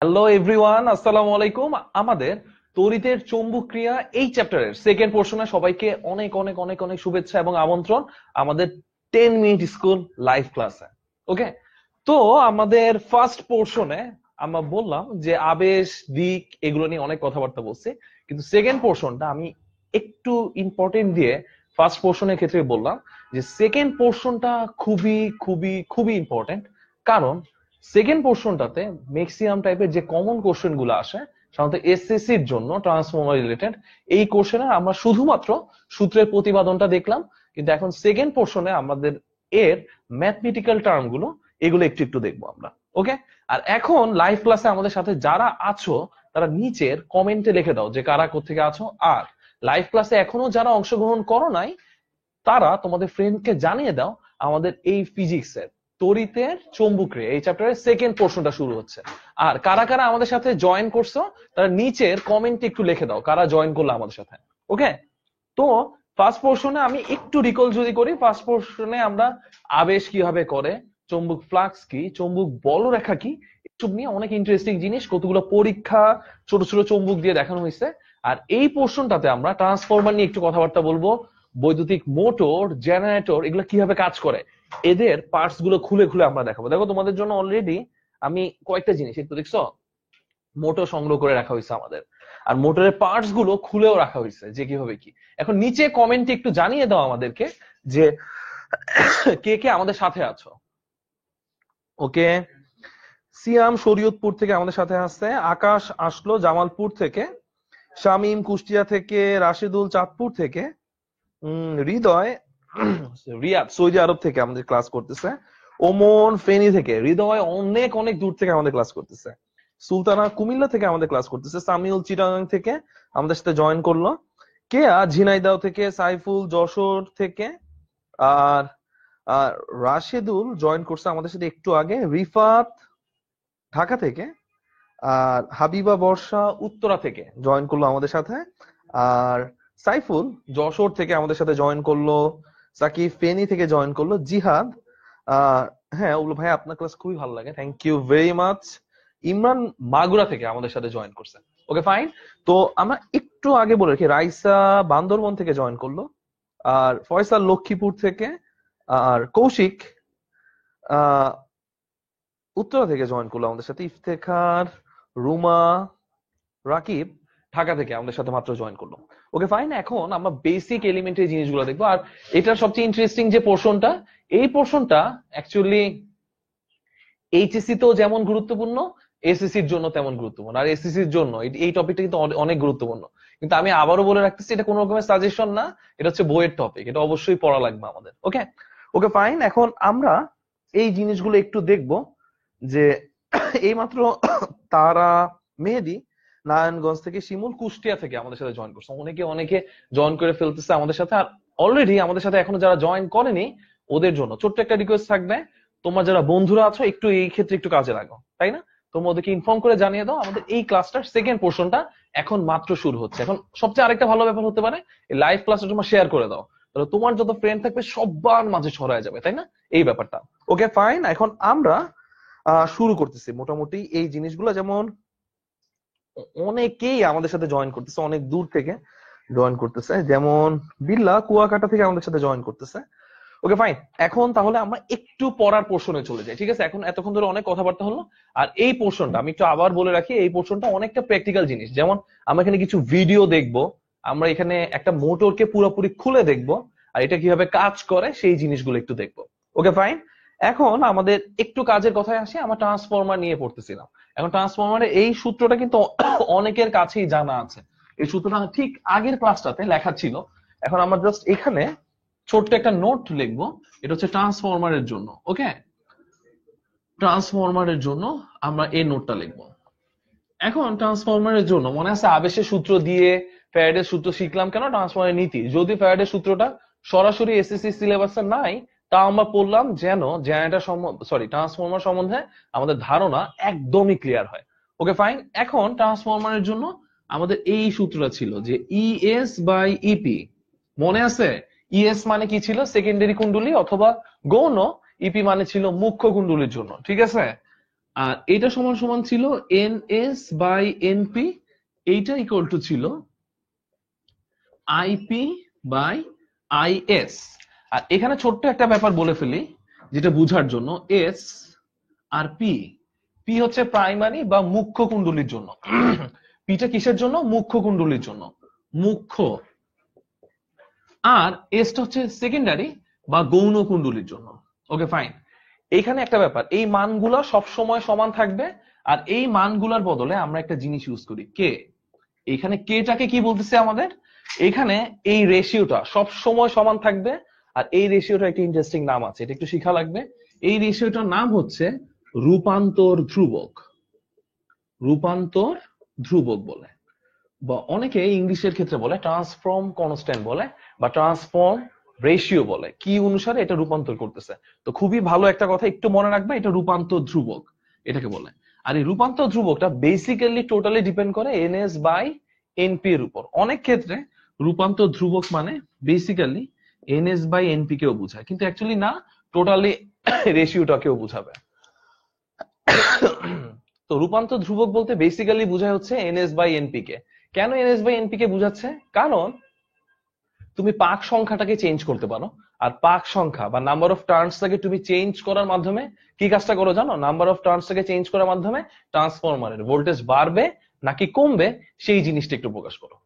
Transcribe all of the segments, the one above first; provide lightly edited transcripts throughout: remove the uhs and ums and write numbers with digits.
Hello everyone, আসসালামু আলাইকুম। আমাদের তড়িতের চৌম্বক ক্রিয়া এই চ্যাপ্টারের সেকেন্ড পোর্শনে সবাইকে অনেক অনেক অনেক অনেক শুভেচ্ছা এবং আমন্ত্রণ আমাদের 10 মিনিট স্কুল লাইভ ক্লাসে। ওকে, তো আমাদের ফার্স্ট পোর্শনে আমরা বললাম যে আবেশ দিক এগুলো নিয়ে অনেক কথাবার্তা বলছি, কিন্তু সেকেন্ড পোর্শনটা আমি একটু ইম্পর্টেন্ট দিয়ে ফার্স্ট পোর্শনের ক্ষেত্রে বললাম যে সেকেন্ড পোর্শনটা খুবই খুবই খুবই ইম্পর্টেন্ট। কারণ সেকেন্ড পোর্শনটাতে ম্যাক্সিমাম টাইপের যে কমন কোশ্চেন গুলো আসে সাধারণত এসএসসি এর জন্য ট্রান্সফর্মার রিলেটেড, এই কোশ্চেনে আমরা শুধুমাত্র সূত্রের প্রতিপাদনটা দেখলাম, কিন্তু এখন সেকেন্ড পোর্শনে আমাদের এর ম্যাথমেটিক্যাল টার্ম গুলো এগুলো একটু একটু দেখবো আমরা। ওকে, আর এখন লাইভ ক্লাসে আমাদের সাথে যারা আছো তারা নিচের কমেন্টে লিখে দাও যে কারা কোথেকে আছো, আর লাইভ ক্লাসে এখনো যারা অংশগ্রহণ করো নাই তারা তোমাদের ফ্রেন্ডকে জানিয়ে দাও আমাদের এই ফিজিক্সের তড়িতের চৌম্বকীয় এই চ্যাপ্টারের সেকেন্ড পোর্শনটা শুরু হচ্ছে। আর কারা কারা আমাদের সাথে জয়েন করছো তারা নিচের কমেন্টে একটু লিখে দাও কারা জয়েন করলো আমাদের সাথে। ওকে, তো ফার্স্ট পোর্শনে আমি একটু রিকল যদি করি, ফার্স্ট পোর্শনে আমরা আবেশ কিভাবে করে, চৌম্বক ফ্লাক্স কি, চৌম্বক বলরেখা কি, এসব নিয়ে অনেক ইন্টারেস্টিং জিনিস কতগুলো পরীক্ষা ছোট ছোট চৌম্বক দিয়ে দেখানো হয়েছে। আর এই পোর্শনটাতে আমরা ট্রান্সফরমার নিয়ে একটু কথাবার্তা বলবো, বৈদ্যুতিক মোটর, জেনারেটর এগুলো কিভাবে কাজ করে, এদের পার্টস গুলো খুলে খুলে আমরা দেখাবো। দেখো তোমাদের জন্য অলরেডি আমি কয়েকটা জিনিস একটু দেখছো, মোটর সংগ্রহ করে রাখা হয়েছে আমাদের, আর মোটরের পার্টস গুলো খুলেও রাখা হয়েছে যে কিভাবে কি। এখন নিচে কমেন্টে একটু জানিয়ে দাও আমাদেরকে যে কে কে আমাদের সাথে আছো। ওকে, সিয়াম শরীয়তপুর থেকে আমাদের সাথে আছে, আকাশ আসলো জামালপুর থেকে, শামীম কুষ্টিয়া থেকে, রাশেদুল চাঁদপুর থেকে, হৃদয় রিয়াদ সৌদি আরব থেকে আমাদের ক্লাস করতেছে, ওমন ফেনী থেকে, হৃদয় অনেক অনেক দূর থেকে আমাদের ক্লাস করতেছে, সুলতানা কুমিল্লা থেকে আমাদের ক্লাস করতেছে, সামিউল চিটাগাং থেকে আমাদের সাথে জয়েন করলো, কেয়া ঝিনাইদহ থেকে, সাইফুল যশোর থেকে, আর আর রাশেদুল জয়েন করছে আমাদের সাথে একটু আগে, রিফাত ঢাকা থেকে, আর হাবিবা বর্ষা উত্তরা থেকে জয়েন করলো আমাদের সাথে, আর সাইফুল যশোর থেকে আমাদের সাথে জয়েন করলো, সাকিব ফেনী থেকে জয়েন করলো, জিহাদ আহ হ্যাঁ ওগুলো ভাই আপনার ক্লাস খুবই ভালো লাগে, thank you very much, Imran Magura থেকে আমাদের সাথে জয়েন করছে। ওকে ফাইন, তো আমরা একটু আগে বলে রাখি রাইসা বান্দরবন থেকে জয়েন করলো, আর ফয়সাল লক্ষ্মীপুর থেকে, আর কৌশিক আহ উত্তরা থেকে জয়েন করলো আমাদের সাথে, ইফতেখার, রুমা, রাকিব ঢাকা থেকে আমাদের সাথে মাত্র জয়েন করলো। ওকে ফাইন, এখন আমরা বেসিক এলিমেন্টারি জিনিসগুলো দেখবো। আর এটার সবচেয়ে ইন্টারেস্টিং যে পোর্শনটা, এই পোর্শনটা অ্যাকচুয়ালি এইচএসসি তো যেমন গুরুত্বপূর্ণ, এসএসসির জন্য তেমন গুরুত্বপূর্ণ। আর এসএসসির জন্য এই টপিকটা কিন্তু অনেক গুরুত্বপূর্ণ। কিন্তু আমি আবারও বলে রাখতেছি এটা কোনো রকমের সাজেশন না, এটা হচ্ছে বইয়ের টপিক, এটা অবশ্যই পড়া লাগবে আমাদের। ওকে, ওকে ফাইন, এখন আমরা এই জিনিসগুলো একটু দেখবো যে এইমাত্র তারা মেহেদী নারায়ণগঞ্জ থেকে, শিমুল কুষ্টিয়া থেকে আমাদের সাথে জয়েন করছে, অনেকে অনেকে জয়েন করে ফেলতেছে আমাদের সাথে। আর অলরেডি আমাদের সাথে এখনো যারা জয়েন করেনি ওদের জন্য ছোট্ট একটা রিকোয়েস্ট থাকবে, তোমার যারা বন্ধুরা আছো একটু এই ক্ষেত্রে একটু কাজে লাগো, তাই না? তোমরা ওদেরকে ইনফর্ম করে জানিয়ে দাও আমাদের এই ক্লাসটার সেকেন্ড পোর্শনটা এখন মাত্র শুরু হচ্ছে। এখন সবচেয়ে আরেকটা ভালো ব্যাপার হতে পারে এই লাইভ ক্লাসটা তোমরা শেয়ার করে দাও, তাহলে তোমার যত ফ্রেন্ড থাকবে সবার মাঝে ছড়ায় যাবে, তাই না? এই ব্যাপারটা। ওকে ফাইন, এখন আমরা শুরু করতেছি মোটামুটি এই জিনিসগুলো, যেমন অনেকেই আমাদের সাথে জয়েন করতেছে, অনেক দূর থেকে জয়েন করতেছে, যেমন বিল্লা কুয়াকাটা থেকে আমাদের সাথে জয়েন করতেছে। ওকে ফাইন, এখন তাহলে আমরা একটু পড়ার পোর্শনে চলে যাই, ঠিক আছে? এখন এতক্ষণ ধরে অনেক কথাবার্তা হলো, আর এই পোর্শনটা আমি একটু আবার বলে রাখি, এই পোর্শনটা অনেকটা প্র্যাকটিক্যাল জিনিস। যেমন আমরা এখানে কিছু ভিডিও দেখবো, আমরা এখানে একটা মোটরকে পুরোপুরি খুলে দেখবো, আর এটা কিভাবে কাজ করে সেই জিনিসগুলো একটু দেখবো। ওকে ফাইন, এখন আমাদের একটু কাজের কথায় আসি, আমরা ট্রান্সফরমার নিয়ে পড়তেছিলাম। এখন ট্রান্সফরমারের এই সূত্রটা কিন্তু অনেকের কাছেই জানা আছে, এই সূত্রটা ঠিক আগের ক্লাসটাতে লেখা ছিল। এখন আমরা জাস্ট এখানে ছোট্ট একটা নোট লিখবো, এটা হচ্ছে ট্রান্সফরমারের জন্য। ওকে, ট্রান্সফরমারের জন্য আমরা এই নোটটা লিখবো। এখন ট্রান্সফরমারের জন্য মনে আছে আবেশের সূত্র দিয়ে ফ্যারাডের সূত্র শিখলাম কেন, ট্রান্সফরমারের নীতি। যদি ফ্যারাডের সূত্রটা সরাসরি এসএসসি সিলেবাসে নাই তা আমরা পড়লাম যেন জেনারেটর ট্রান্সফরমার সম্বন্ধে আমাদের ধারণা একদমই ক্লিয়ার হয়। ওকে ফাইন, এখন ট্রান্সফরমারের জন্য আমাদের এই সূত্রটা ছিল যে ইএস বাই ইপি, মনে আছে? ইএস মানে কি ছিল? সেকেন্ডারি কুণ্ডলী অথবা গৌণ, ইপি মানে ছিল মুখ্য কুণ্ডলীর জন্য, ঠিক আছে? আর এটা সমান সমান ছিল NS বাই NP, এইটা ইকুয়াল টু ছিল IP বাই IS। আর এখানে ছোট্ট একটা ব্যাপার বলে ফেলি যেটা বুঝার জন্য, S আর P, P হচ্ছে প্রাইমারি বা মুখ্য কুণ্ডলীর জন্য, পিটা কিসের জন্য? মুখ্য কুণ্ডলীর জন্য, মুখ্য। আর এসটা হচ্ছে সেকেন্ডারি বা গৌণ কুণ্ডলীর জন্য। Okay fine. এইখানে একটা ব্যাপার, এই মানগুলা সব সময় সমান থাকবে, আর এই মানগুলার বদলে আমরা একটা জিনিস ইউজ করি, কে। এখানে কেটাকে কি বলতেছে আমাদের? এখানে এই রেশিওটা সব সময় সমান থাকবে, আর এই রেশিওটা একটা ইন্টারেস্টিং নাম আছে, এটা একটু শিখা লাগবে। এই রেশিওটার নাম হচ্ছে রূপান্তর ধ্রুবক। রূপান্তর ধ্রুবক বলে, বা অনেকে ইংলিশের ক্ষেত্রে বলে ট্রান্সফর্ম কনস্ট্যান্ট বলে, বা ট্রান্সফর্ম রেশিও বলে, কি অনুসারে এটা রূপান্তর করতেছে। তো খুবই ভালো একটা কথা একটু মনে রাখবে, এটা রূপান্তর ধ্রুবক এটাকে বলে। আর এই রূপান্তর ধ্রুবকটা বেসিক্যালি টোটালি ডিপেন্ড করে NS বাই NP এর উপর। অনেক ক্ষেত্রে রূপান্তর ধ্রুবক মানে বেসিক্যালি NS বাই NP কেও বোঝায়, কিন্তু অ্যাকচুয়ালি না, টোটালি রেশিওটাকেও বোঝাবে। তো রূপান্তর ধ্রুবক বলতে বেসিক্যালি বোঝায় হচ্ছে NS বাই NP কে। কেন NS বাই NP কে বোঝাচ্ছে? কারণ তুমি পাক সংখ্যাটাকে চেঞ্জ করতে পারো, আর পাক সংখ্যা বা নাম্বার অফ টার্নসটাকে তুমি চেঞ্জ করার মাধ্যমে কি কাজটা করো জানো? নাম্বার অফ টার্নসটাকে চেঞ্জ করার মাধ্যমে ট্রান্সফরমারের ভোল্টেজ বাড়বে নাকি কমবে সেই জিনিসটা একটু প্রকাশ করো।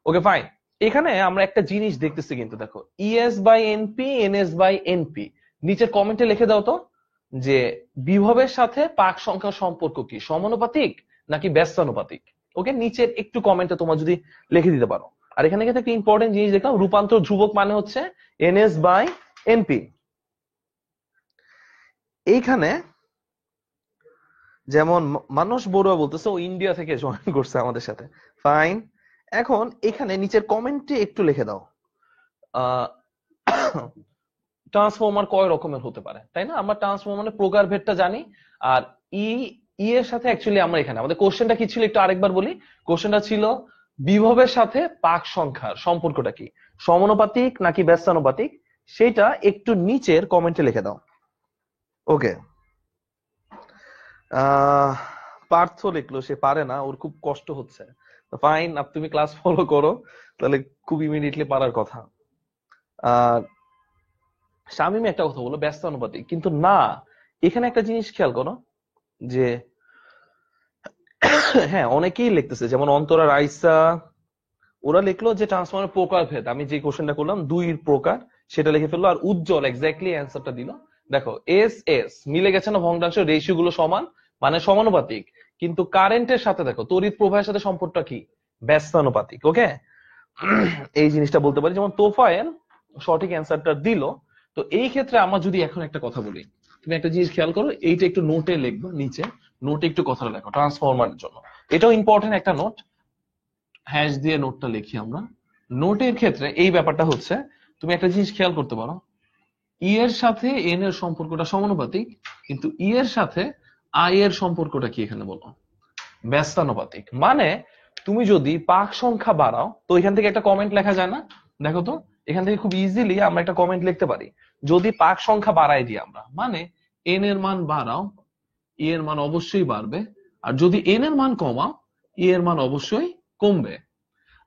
Okay fine. এখানে আমরা একটা জিনিস দেখতেছি কিন্তু, দেখো ES by NP, NS by NP। নিচের কমেন্টে লিখে দাও তো যে বিভবের সাথে পাক সংখ্যার সম্পর্ক কি, সমানুপাতিক নাকি ব্যস্তানুপাতিক? ওকে, নিচের একটু কমেন্টে তোমার যদি লিখে দিতে পারো। আর এখানে কিন্তু একটা ইম্পর্টেন্ট জিনিস দেখলাম, রূপান্তর ধ্রুবক মানে হচ্ছে NS বাই NP। এইখানে যেমন মানস বড়ুয়া বলতেছে ও ইন্ডিয়া থেকে জয়েন করছে আমাদের সাথে, ফাইন। এখন এখানে নিচের কমেন্টে একটু লিখে দাও ট্রান্সফর্মার কয় রকমের হতে পারে, তাই না? আমরা ট্রান্সফর্মারের প্রকারভেদটা জানি। আর ই এর সাথে অ্যাকচুয়ালি আমরা এখানে আমাদের কোশ্চেনটা কি ছিল একটু আরেকবার বলি। কোশ্চেনটা ছিল বিভবের সাথে পাক সংখ্যার সম্পর্কটা কি, সমানুপাতিক নাকি ব্যস্তানুপাতিক, সেটা একটু নিচের কমেন্টে লিখে দাও। ওকে, পার্থ লিখলো, সে পারে না, ওর খুব কষ্ট হচ্ছে। ফাইন, তুমি ক্লাস ফলো করো, তাহলে খুব ইমিডিয়েটলি পারার কথা। আর শামিম একটা কথা বলো ব্যস্তানুপাতিক, কিন্তু না, এখানে একটা জিনিস খেয়াল করো যে হ্যাঁ অনেকেই লিখতেছে, যেমন অন্তরা, রাইসা, ওরা লিখলো যে ট্রান্সফর্মার প্রকারভেদ, আমি যে কোশ্চেনটা করলাম 2 প্রকার সেটা লিখে ফেললো। আর উজ্জ্বল এক্স্যাক্টলি অ্যান্সারটা দিল। দেখো এস এস মিলে গেছে না, ভগ্নাংশ রেশিও গুলো সমান মানে সমানুপাতিক, কিন্তু কারেন্টের সাথে দেখো তড়িৎ প্রবাহের সাথে সম্পর্কটা কি, ব্যস্তানুপাতিক। ওকে, এই জিনিসটা বলতে পারি। যেমন তোফায়েল সঠিক অ্যান্সারটা দিল। তো এই ক্ষেত্রে আমরা যদি এখন একটা কথা বলি, তুমি একটা জিনিস খেয়াল করো, এইটা একটু নোটে লিখবো, নিচে নোটে একটু কথাটা লেখো ট্রান্সফরমারের জন্য। এটাও ইম্পর্টেন্ট একটা নোট, হ্যাশ দিয়ে নোটটা লিখি আমরা। নোটের ক্ষেত্রে এই ব্যাপারটা হচ্ছে, তুমি একটা জিনিস খেয়াল করতে পারো, ই এর সাথে এন এর সম্পর্কটা সমানুপাতিক, কিন্তু ই এর সাথে আই এর সম্পর্কটা কি এখানে বলো, ব্যস্তানুপাতিক। মানে তুমি যদি পাক সংখ্যা বাড়াও, তো এখান থেকে একটা কমেন্ট লেখা যায় না? দেখো তো, এখান থেকে খুব ইজিলি আমরা একটা কমেন্ট লিখতে পারি, যদি পাক সংখ্যা বাড়াই দিই আমরা, মানে এন এর মান বাড়াও, ই এর মান অবশ্যই বাড়বে। আর যদি এন এর মান কমাও, ই এর মান অবশ্যই কমবে।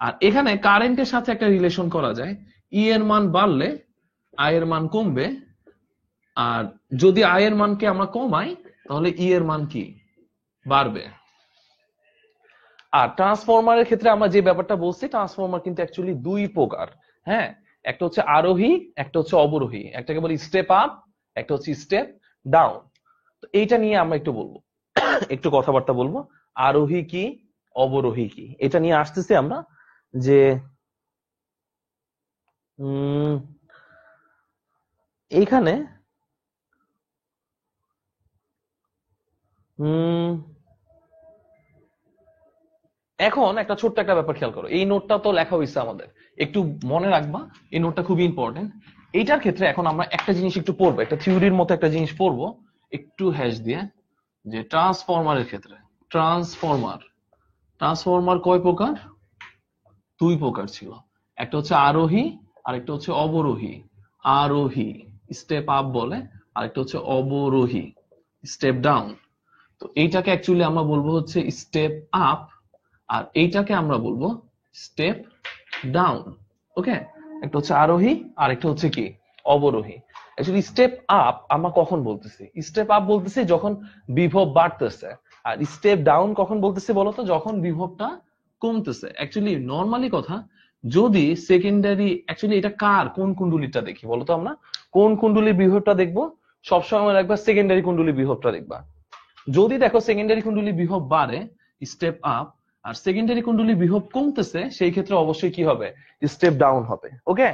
আর এখানে কারেন্টের সাথে একটা রিলেশন করা যায়, ই এর মান বাড়লে আই এর মান কমবে, আর যদি আই এর মানকে আমরা কমাই তাহলে ই এর মান কি বাড়বে। আর ট্রান্সফরমারের ক্ষেত্রে আমরা যে ব্যাপারটা বলছি, ট্রান্সফরমার কিন্তু অ্যাকচুয়ালি 2 প্রকার। হ্যাঁ, একটা হচ্ছে আরোহী, একটা হচ্ছে অবরোহী, একটাকে বলি স্টেপ আপ, একটা হচ্ছে স্টেপ ডাউন। তো এইটা নিয়ে আমরা একটু বলবো, একটু কথাবার্তা বলবো, আরোহী কি অবরোহী কি, এটা নিয়ে আসতেছি আমরা। যে এইখানে এখন একটা ছোট্ট একটা ব্যাপার খেয়াল করো, এই নোটটা তো লেখা হয়েছে আমাদের, একটু মনে রাখবা, এই নোটটা খুবই ইম্পর্টেন্ট। এইটার ক্ষেত্রে এখন আমরা একটা জিনিস একটু পড়বো, একটা থিওরির মতো একটা জিনিস পড়বো একটু হ্যাশ দিয়ে, যে ট্রান্সফরমারের ক্ষেত্রে ট্রান্সফরমার ট্রান্সফরমার কয় প্রকার? 2 প্রকার ছিল, একটা হচ্ছে আরোহী আর একটা হচ্ছে অবরোহী। আরোহী স্টেপ আপ বলে, আর একটা হচ্ছে অবরোহী স্টেপ ডাউন। তো তো এইটাকে অ্যাকচুয়ালি আমরা বলবো হচ্ছে স্টেপ আপ, আর এইটাকে আমরা বলবো স্টেপ ডাউন। ওকে, একটা হচ্ছে আরোহী আর একটা হচ্ছে কি অবরোহী। অ্যাকচুয়ালি স্টেপ আপ আমরা কখন বলতেছি? স্টেপ আপ বলতেছি যখন বিভব বাড়তেছে, আর স্টেপ ডাউন কখন বলতেছি বলতো? যখন বিভবটা কমতেছে। অ্যাকচুয়ালি নর্মালি কথা, যদি সেকেন্ডারি, অ্যাকচুয়ালি এটা কার কোন কুণ্ডলীটা দেখি বলতো? আমরা কোন কুণ্ডলীর বিভবটা দেখবো? সবসময় একবার সেকেন্ডারি কুণ্ডলীর বিভবটা দেখবা। যদি দেখো সেকেন্ডারি কুণ্ডলীর বিভব বাড়ে, স্টেপ আপ, আর সেকেন্ডারি কুণ্ডলীর বিভব কমতেছে, সেই ক্ষেত্রে অবশ্যই কি হবে? স্টেপ ডাউন হবে। ওকে,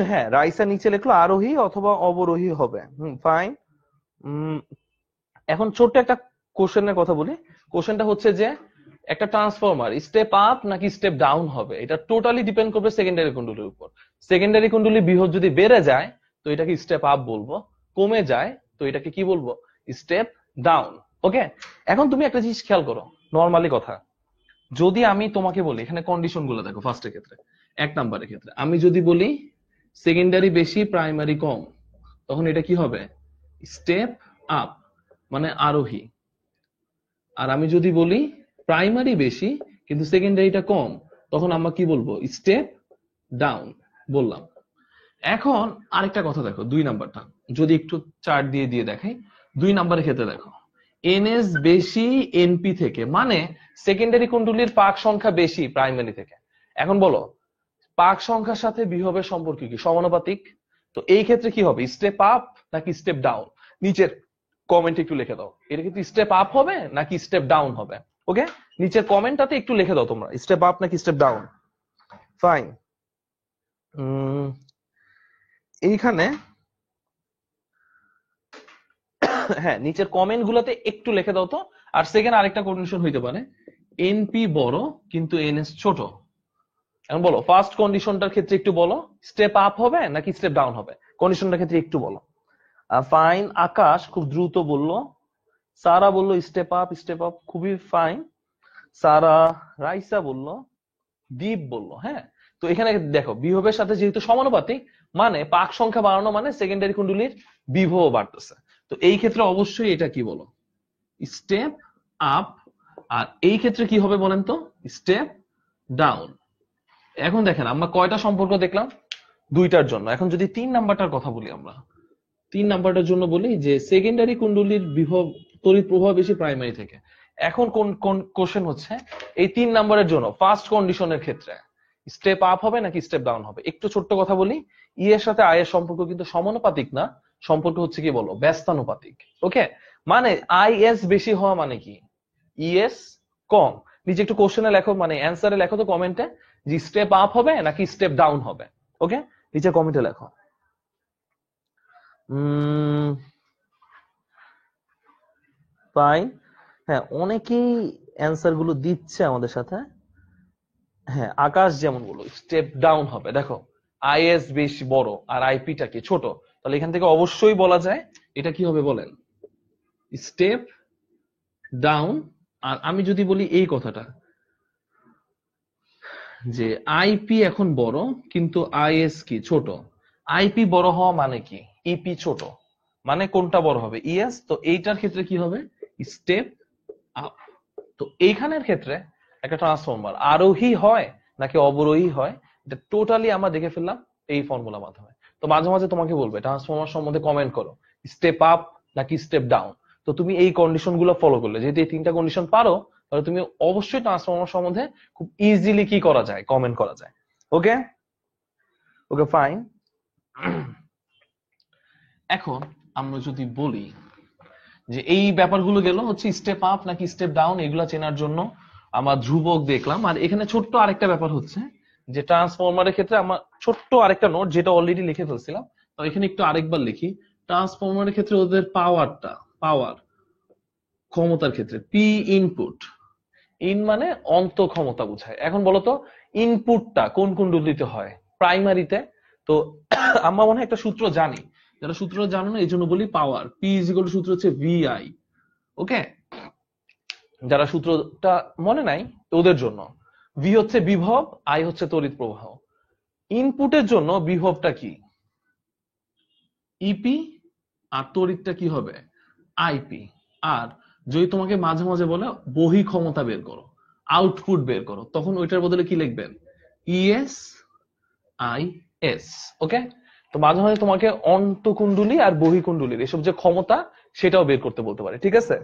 হ্যাঁ, রাইসা নিচে লিখলো আরোহী অথবা অবরোহী হবে। ফাইন। এখন ছোট্ট একটা কোশ্চেনের কথা বলি। কোশ্চেনটা হচ্ছে যে একটা ট্রান্সফরমার স্টেপ আপ নাকি স্টেপ ডাউন হবে, এটা টোটালি ডিপেন্ড করবে সেকেন্ডারি কুণ্ডলীর উপর। সেকেন্ডারি কুণ্ডলীর বিভব যদি বেড়ে যায় তো এটাকে স্টেপ আপ বলবো, কমে যায় তো এটাকে কি বলবো? Step down. ওকে, এখন তুমি একটা জিনিস খেয়াল করো, নর্মালি কথা, যদি আমি তোমাকে বলি, এখানে কন্ডিশন গুলো দেখো। ফার্স্টের ক্ষেত্রে, 1 নম্বরের ক্ষেত্রে আমি যদি বলি সেকেন্ডারি বেশি প্রাইমারি কম, তখন এটা কি হবে? স্টেপ আপ, মানে আরোহী। আর আমি যদি বলি প্রাইমারি বেশি কিন্তু সেকেন্ডারিটা কম, তখন আমরা কি বলবো? স্টেপ ডাউন বললাম। এখন আরেকটা কথা দেখো, 2 নাম্বারটা যদি একটু চার্ট দিয়ে দিয়ে দেখাই। 2 নাম্বারের ক্ষেত্রে দেখো এনএস বেশি এনপি থেকে, মানে সেকেন্ডারি কুণ্ডলীর পাক সংখ্যা বেশি প্রাইমারি থেকে। এখন বলো, পাক সংখ্যার সাথে বিভবের সম্পর্ক কি? সমানুপাতিক। তো এই ক্ষেত্রে কি হবে? স্টেপ আপ নাকি স্টেপ ডাউন? নিচের কমেন্টে একটু লিখে দাও, এটা কিন্তু স্টেপ আপ হবে নাকি স্টেপ ডাউন হবে। ওকে, নিচের কমেন্টটাতে একটু লিখে দাও তোমরা, স্টেপ আপ নাকি স্টেপ ডাউন। ফাইন। এইখানে হ্যাঁ, নিচের কমেন্ট গুলোতে একটু লিখে দাও তো। আর সেকেন্ড আরেকটা কন্ডিশন হইতে পারে, এনপি বড় কিন্তু এনএস ছোট। এখন বলো, ফার্স্ট কন্ডিশনটার ক্ষেত্রে একটু বলো, স্টেপ আপ হবে নাকি স্টেপ ডাউন হবে? কন্ডিশনটার ক্ষেত্রে একটু বলো। ফাইন, আকাশ খুব দ্রুত বললো। সারা বললো স্টেপ আপ, স্টেপ আপ, খুবই ফাইন। সারা, রাইসা বললো, দীপ বললো। হ্যাঁ, তো এখানে দেখো বিভবের সাথে যেহেতু সমানুপাতিক, মানে পাক সংখ্যা বাড়ানো মানে সেকেন্ডারি কুণ্ডলীর বিভব বাড়তেছে। তো এই ক্ষেত্রে অবশ্যই এটা কি বলো? Step up. আর এই ক্ষেত্রে কি হবে বলেন তো? Step down. এখন দেখেন আমরা কয়টা সম্পর্ক দেখলাম? 2টার জন্য। এখন যদি 3 নাম্বারটার কথা বলি, আমরা 3 নাম্বারটার জন্য বলি যে সেকেন্ডারি কুণ্ডলীর বিভব তড়িৎ প্রবাহ বেশি প্রাইমারি থেকে। এখন কোন কোশ্চেন হচ্ছে এই 3 নাম্বারের জন্য ফার্স্ট কন্ডিশনের ক্ষেত্রে স্টেপ আপ হবে নাকি স্টেপ ডাউন হবে? একটু ছোট্ট কথা বলি, ই এর সাথে আই এর সম্পর্ক কিন্তু সমানুপাতিক না, সম্পর্ক হচ্ছে কি বলো? ব্যস্তানুপাতিক। ওকে, মানে আই এস বেশি হওয়া মানে কি ইএস কম। নিচে একটু কোশ্চেনে লেখো, মানে অ্যান্সারে লেখো তো কমেন্টে, যে স্টেপ আপ হবে নাকি স্টেপ ডাউন হবে। ওকে, নিচে কমেন্টে লেখো। ফাইন। হ্যাঁ, অনেকেই অ্যান্সার গুলো দিচ্ছে আমাদের সাথে। হ্যাঁ, আকাশ যেমন বলো স্টেপ ডাউন হবে। দেখো আইএস বেশি বড় আর আইপিটা কি ছোট, তাহলে এখান থেকে অবশ্যই বলা যায় এটা কি হবে বলেন? Step down. আর আমি যদি বলি এই কথাটা যে আইপি এখন বড় কিন্তু আইএস কি ছোট, আইপি বড় হওয়া মানে কি ইপি ছোট, মানে কোনটা বড় হবে? ইএস। তো এইটার ক্ষেত্রে কি হবে? Step up. তো এইখানের ক্ষেত্রে একটা ট্রান্সফরমার আরোহী হয় নাকি অবরোহী হয়, এটা টোটালি আমরা দেখে ফেললাম এই ফর্মুলার মাধ্যমে। তো মাঝে মাঝে তোমাকে বলবে ট্রান্সফরমার সম্বন্ধে কমেন্ট করো, স্টেপ আপ নাকি স্টেপ ডাউন। তো তুমি এই কন্ডিশন গুলো ফলো করলে, যেহেতু এই 3টা কন্ডিশন পারো, তাহলে তুমি অবশ্যই ট্রান্সফরমার সম্বন্ধে খুব ইজিলি কি করা যায়? কমেন্ট করা যায়। ওকে, ওকে, ফাইন। এখন আমরা যদি বলি যে এই ব্যাপারগুলো গেল হচ্ছে স্টেপ আপ নাকি স্টেপ ডাউন, এগুলা চেনার জন্য আমরা ধ্রুবক দেখলাম। আর এখানে ছোট্ট আরেকটা ব্যাপার হচ্ছে যে ট্রান্সফরমারের ক্ষেত্রে আমার ছোট্ট আরেকটা নোট, যেটা অলরেডি লিখে ফেলছিলাম, তো এখানে একটু আরেকবার লিখি। ট্রান্সফরমারের ক্ষেত্রে ওদের পাওয়ার ক্ষমতার ক্ষেত্রে পি ইনপুট, ইন মানে অন্ত ক্ষমতা বোঝায়। এখন বলতো ইনপুটটা কোন কুণ্ডলীতে হয়? প্রাইমারিতে। তো আমরা মনে হয় একটা সূত্র জানি, যারা সূত্র জানো না এই জন্য বলি পাওয়ার পি ইজ ইকুয়াল টু সূত্র হচ্ছে ভিআই। ওকে, যারা সূত্রটা মনে নাই ওদের জন্য, ভি হচ্ছে বিভব, আই হচ্ছে তড়িৎ প্রবাহ। ইনপুটের জন্য বিভবটা কি? ইপি, আর তড়িৎটা কি হবে? আইপি। আর যদি তোমাকে মাঝে মাঝে বলে বহি ক্ষমতা বের করো, আউটপুট বের করো, তখন ওইটার বদলে কি লিখবেন? ES I S. ওকে, তো মাঝে মাঝে তোমাকে অন্তকুণ্ডলী আর বহিকুণ্ডলীর এসব যে ক্ষমতা সেটাও বের করতে বলতে পারে, ঠিক আছে?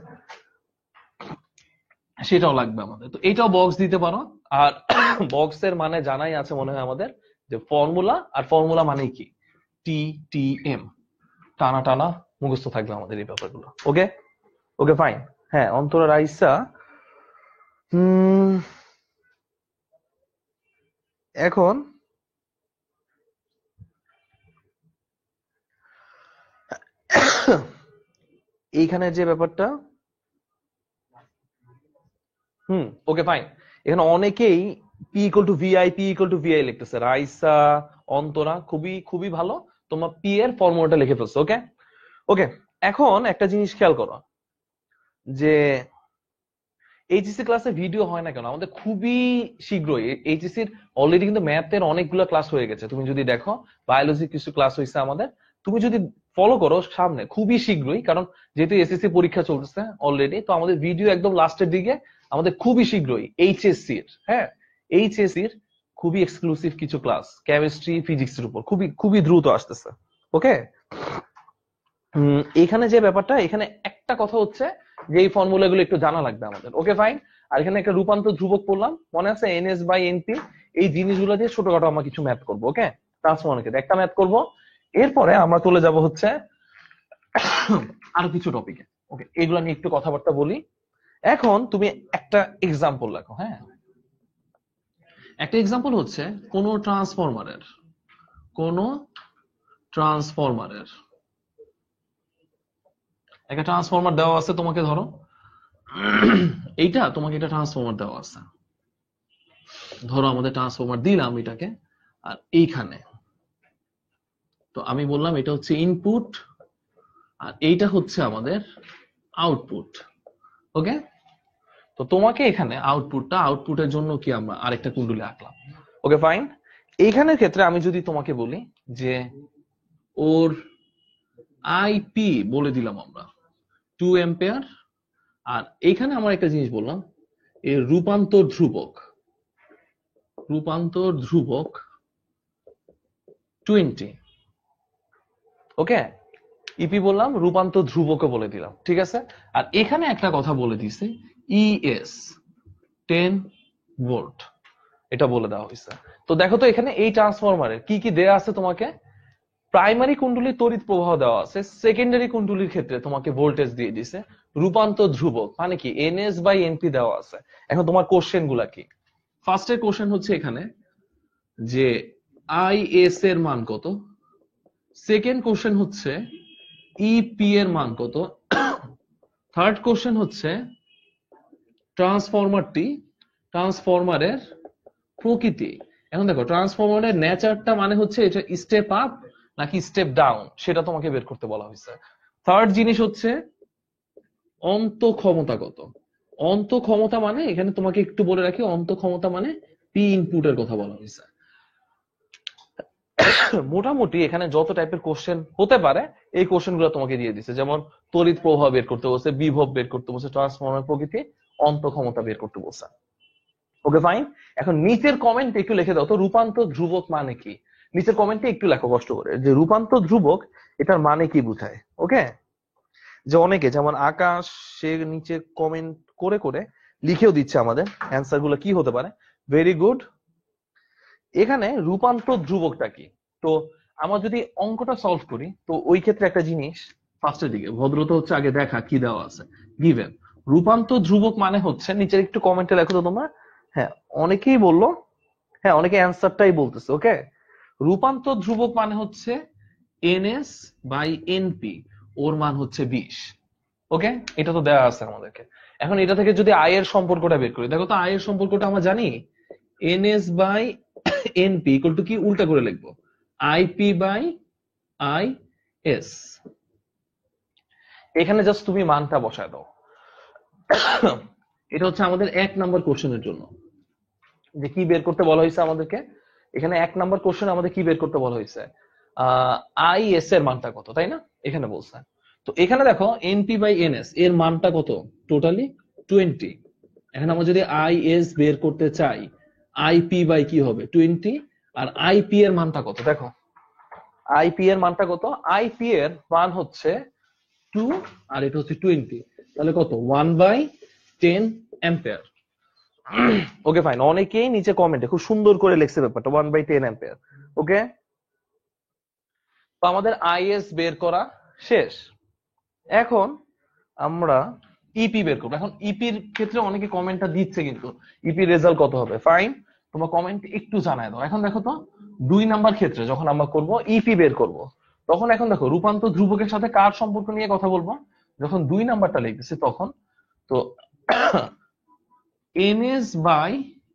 সেটাও লাগবে আমাদের, তো এটাও বক্স দিতে পারো। আর বক্সের মানে জানাই আছে মনে হয় আমাদের, যে ফর্মুলা, আর ফর্মুলা মানে কি? টি টি এম। টানা টানা মুখস্থ থাকবে আমাদের এই ব্যাপারগুলো। ওকে, ওকে ফাইন। হ্যাঁ, অন্তরা রাইসা এখন এইখানে যে ব্যাপারটা, ওকে ফাইন, এখানে অনেকেই P equal to VI, P equal to VI লিখতেছে। রাইসা, অন্তরা, খুবই খুবই ভালো, তোমার পি এর ফর্মুলাটা লিখে ফেলছো। ওকে, ওকে, এখন একটা জিনিস খেয়াল করো, যে এইচএসসি ক্লাসে ভিডিও হয় না কেন আমাদের? খুবই শীঘ্রই এইচএসসির অলরেডি কিন্তু ম্যাথের অনেকগুলো ক্লাস হয়ে গেছে। তুমি যদি দেখো বায়োলজি কিছু ক্লাস হয়েছে আমাদের, তুমি যদি ফলো করো সামনে খুবই শীঘ্রই, কারণ যেহেতু এসএসসি পরীক্ষা চলতেছে অলরেডি, তো আমাদের ভিডিও একদম লাস্টের দিকে আমাদের খুবই শীঘ্রই এইচএসসির, হ্যাঁ এইচএসসির খুবই এক্সক্লুসিভ কিছু ক্লাস কেমিস্ট্রি ফিজিক্সের উপর খুবই খুবই দ্রুত আসতেছে। ওকে, এখানে যে ব্যাপারটা, এখানে একটা কথা হচ্ছে যে এই ফর্মুলা গুলো একটু জানা লাগবে আমাদের। Okay fine. আর এখানে একটা রূপান্তর ধ্রুবক পড়লাম, মনে আছে? NS by NP. এই জিনিসগুলো দিয়ে ছোটখাটো আমরা কিছু ম্যাথ করবো। ওকে, ট্রান্সফর্মার একটা ম্যাথ করব, এরপরে আমরা চলে যাব হচ্ছে আরো কিছু টপিকে। ওকে, এগুলো নিয়ে একটু কথাবার্তা বলি। এখন তুমি একটা এক্সাম্পল লেখো। হ্যাঁ, একটা এক্সাম্পল হচ্ছে কোন ট্রান্সফরমারের, কোন ট্রান্সফরমারের একটা ট্রান্সফরমার দেওয়া আছে তোমাকে, ধরো এইটা তোমাকে একটা ট্রান্সফরমার দেওয়া আছে, ধরো আমাদের ট্রান্সফরমার দিলাম এটাকে, আর এইখানে তো আমি বললাম এটা হচ্ছে ইনপুট আর এইটা হচ্ছে আমাদের আউটপুট। ওকে, তো তোমাকে এখানে আউটপুটের জন্য কি আমরা আরেকটা কুণ্ডলী আঁকলাম। Okay fine. এইখানের ক্ষেত্রে আমি যদি তোমাকে বলি যে ওর আইপি বলে দিলাম আমরা 2 এম্পিয়ার, আর এইখানে আমরা একটা জিনিস বললাম, এর রূপান্তর ধ্রুবক 20। ওকে, ইপি বললাম, রূপান্তর ধ্রুবকও বলে দিলাম, ঠিক আছে? আর এখানে একটা কথা বলে দিছে, ইএস 10 ভোল্ট, এটা বলে দেওয়া হয়েছে। তো দেখো তো এখানে এই ট্রান্সফরমারের কি কি দেয়া আছে তোমাকে। প্রাইমারি কুণ্ডলীর তড়িৎ প্রবাহ দেওয়া আছে, সেকেন্ডারি কুণ্ডলীর ক্ষেত্রে তোমাকে ভোল্টেজ দিয়ে দিছে, রূপান্তর ধ্রুবক মানে কি এনএস বাই এনপি দেওয়া আছে। এখন তোমার কোশ্চেন গুলা কি? ফার্স্টের কোশ্চেন হচ্ছে এখানে যে আইএস এর মান কত, সেকেন্ড কোশ্চেন হচ্ছে ইপি এর মান কত, থার্ড কোশ্চেন হচ্ছে ট্রান্সফরমারের প্রকৃতি। এখন দেখো ট্রান্সফরমারের নেচারটা মানে হচ্ছে এটা স্টেপ আপ নাকি স্টেপ ডাউন, সেটা তোমাকে বের করতে বলা হয়েছে। থার্ড জিনিস হচ্ছে অন্ত ক্ষমতা কত। অন্ত ক্ষমতা মানে এখানে তোমাকে একটু বলে রাখি, অন্ত ক্ষমতা মানে পি ইনপুটের কথা বলা হয়েছে। মোটামুটি এখানে যত টাইপের কোশ্চেন হতে পারে এই কোশ্চেন গুলো তোমাকে দিয়ে দিচ্ছে, যেমন তড়িৎ প্রবাহ বের করতে বলছে, বিভব বের করতে বলছে, ট্রান্সফরমার প্রকৃতি, অন্ত ক্ষমতা বের করতে বলছে। Okay fine. এখন নিচের কমেন্টে একটু লিখে দাও তো রূপান্তর ধ্রুবক মানে কি। নিচের কমেন্টে একটু লেখো কষ্ট করে যে রূপান্তর ধ্রুবক এটার মানে কি বোঝায়। ওকে, যে অনেকে যেমন আকাশ, সে নিচে কমেন্ট করে করে লিখেও দিচ্ছে আমাদের অ্যান্সার গুলো কি হতে পারে। Very good. এখানে রূপান্তর ধ্রুবকটা কি? তো আমরা যদি অঙ্কটা সলভ করি, তো ওই ক্ষেত্রে একটা জিনিস ফার্স্টের দিকে ভদ্রতা হচ্ছে আগে দেখা কি দেওয়া আছে গিভেন। রূপান্তর ধ্রুবক মানে হচ্ছে, নিচের একটু কমেন্টে লেখো তো তোমরা। হ্যাঁ, অনেকেই বললো, হ্যাঁ অনেকে অ্যান্সারটাই বলতেছে। ওকে, রূপান্তর ধ্রুবক মানে হচ্ছে এনএস বাই এনপি, ওর মান হচ্ছে 20। ওকে, এটা তো দেওয়া আছে আমাদেরকে। এখন এটা থেকে যদি আই এর সম্পর্কটা বের করি, দেখো তো আই এর সম্পর্কটা আমরা জানি, NS by NP equal to কি, উল্টা করে লিখবো আইপি বাই আই এস। এখানে জাস্ট তুমি মানটা বসায় দাও। এটা হচ্ছে আমাদের 1 নাম্বার কোশ্চেনের জন্য, যে কি বের করতে বলা হয়েছে আমাদেরকে। এখানে 1 নাম্বার কোশ্চেন আমাদের কি বের করতে বলা হয়েছে, আই এস এর মানটা কত, তাই না? এখানে বলছে। তো এখানে দেখো এনপি বাই এনএস এর মানটা কত, টোটালি 20। এখন আমরা যদি আইএস বের করতে চাই, আইপি বাই কি হবে 20, আর আইপি এর মানটা কত দেখো, আইপি এর মানটা কত, আইপি এর মান হচ্ছে 2 আর এটা হচ্ছে 20, তাহলে কত 1/10 অ্যাম্পিয়ার। ওকে ফাইন, অনেকেই নিচে কমেন্টে খুব সুন্দর করে লিখছে ব্যাপারটা 1/10 অ্যাম্পিয়ার। ওকে, তো আমাদের আইএস বের করা শেষ। এখন আমরা ইপি বের করবো। এখন ইপির ক্ষেত্রে অনেকে কমেন্টটা দিচ্ছে, কিন্তু ইপির রেজাল্ট কত হবে, ফাইন তোমার কমেন্ট একটু জানায় দাও। এখন দেখো তো 2 নাম্বার ক্ষেত্রে যখন আমরা করব ইপি বের করব, তখন এখন দেখো রূপান্তর ধ্রুবকের সাথে কার সম্পর্ক নিয়ে কথা বলবো, যখন 2 নাম্বারটা লিখতেছি তখন। তো NS by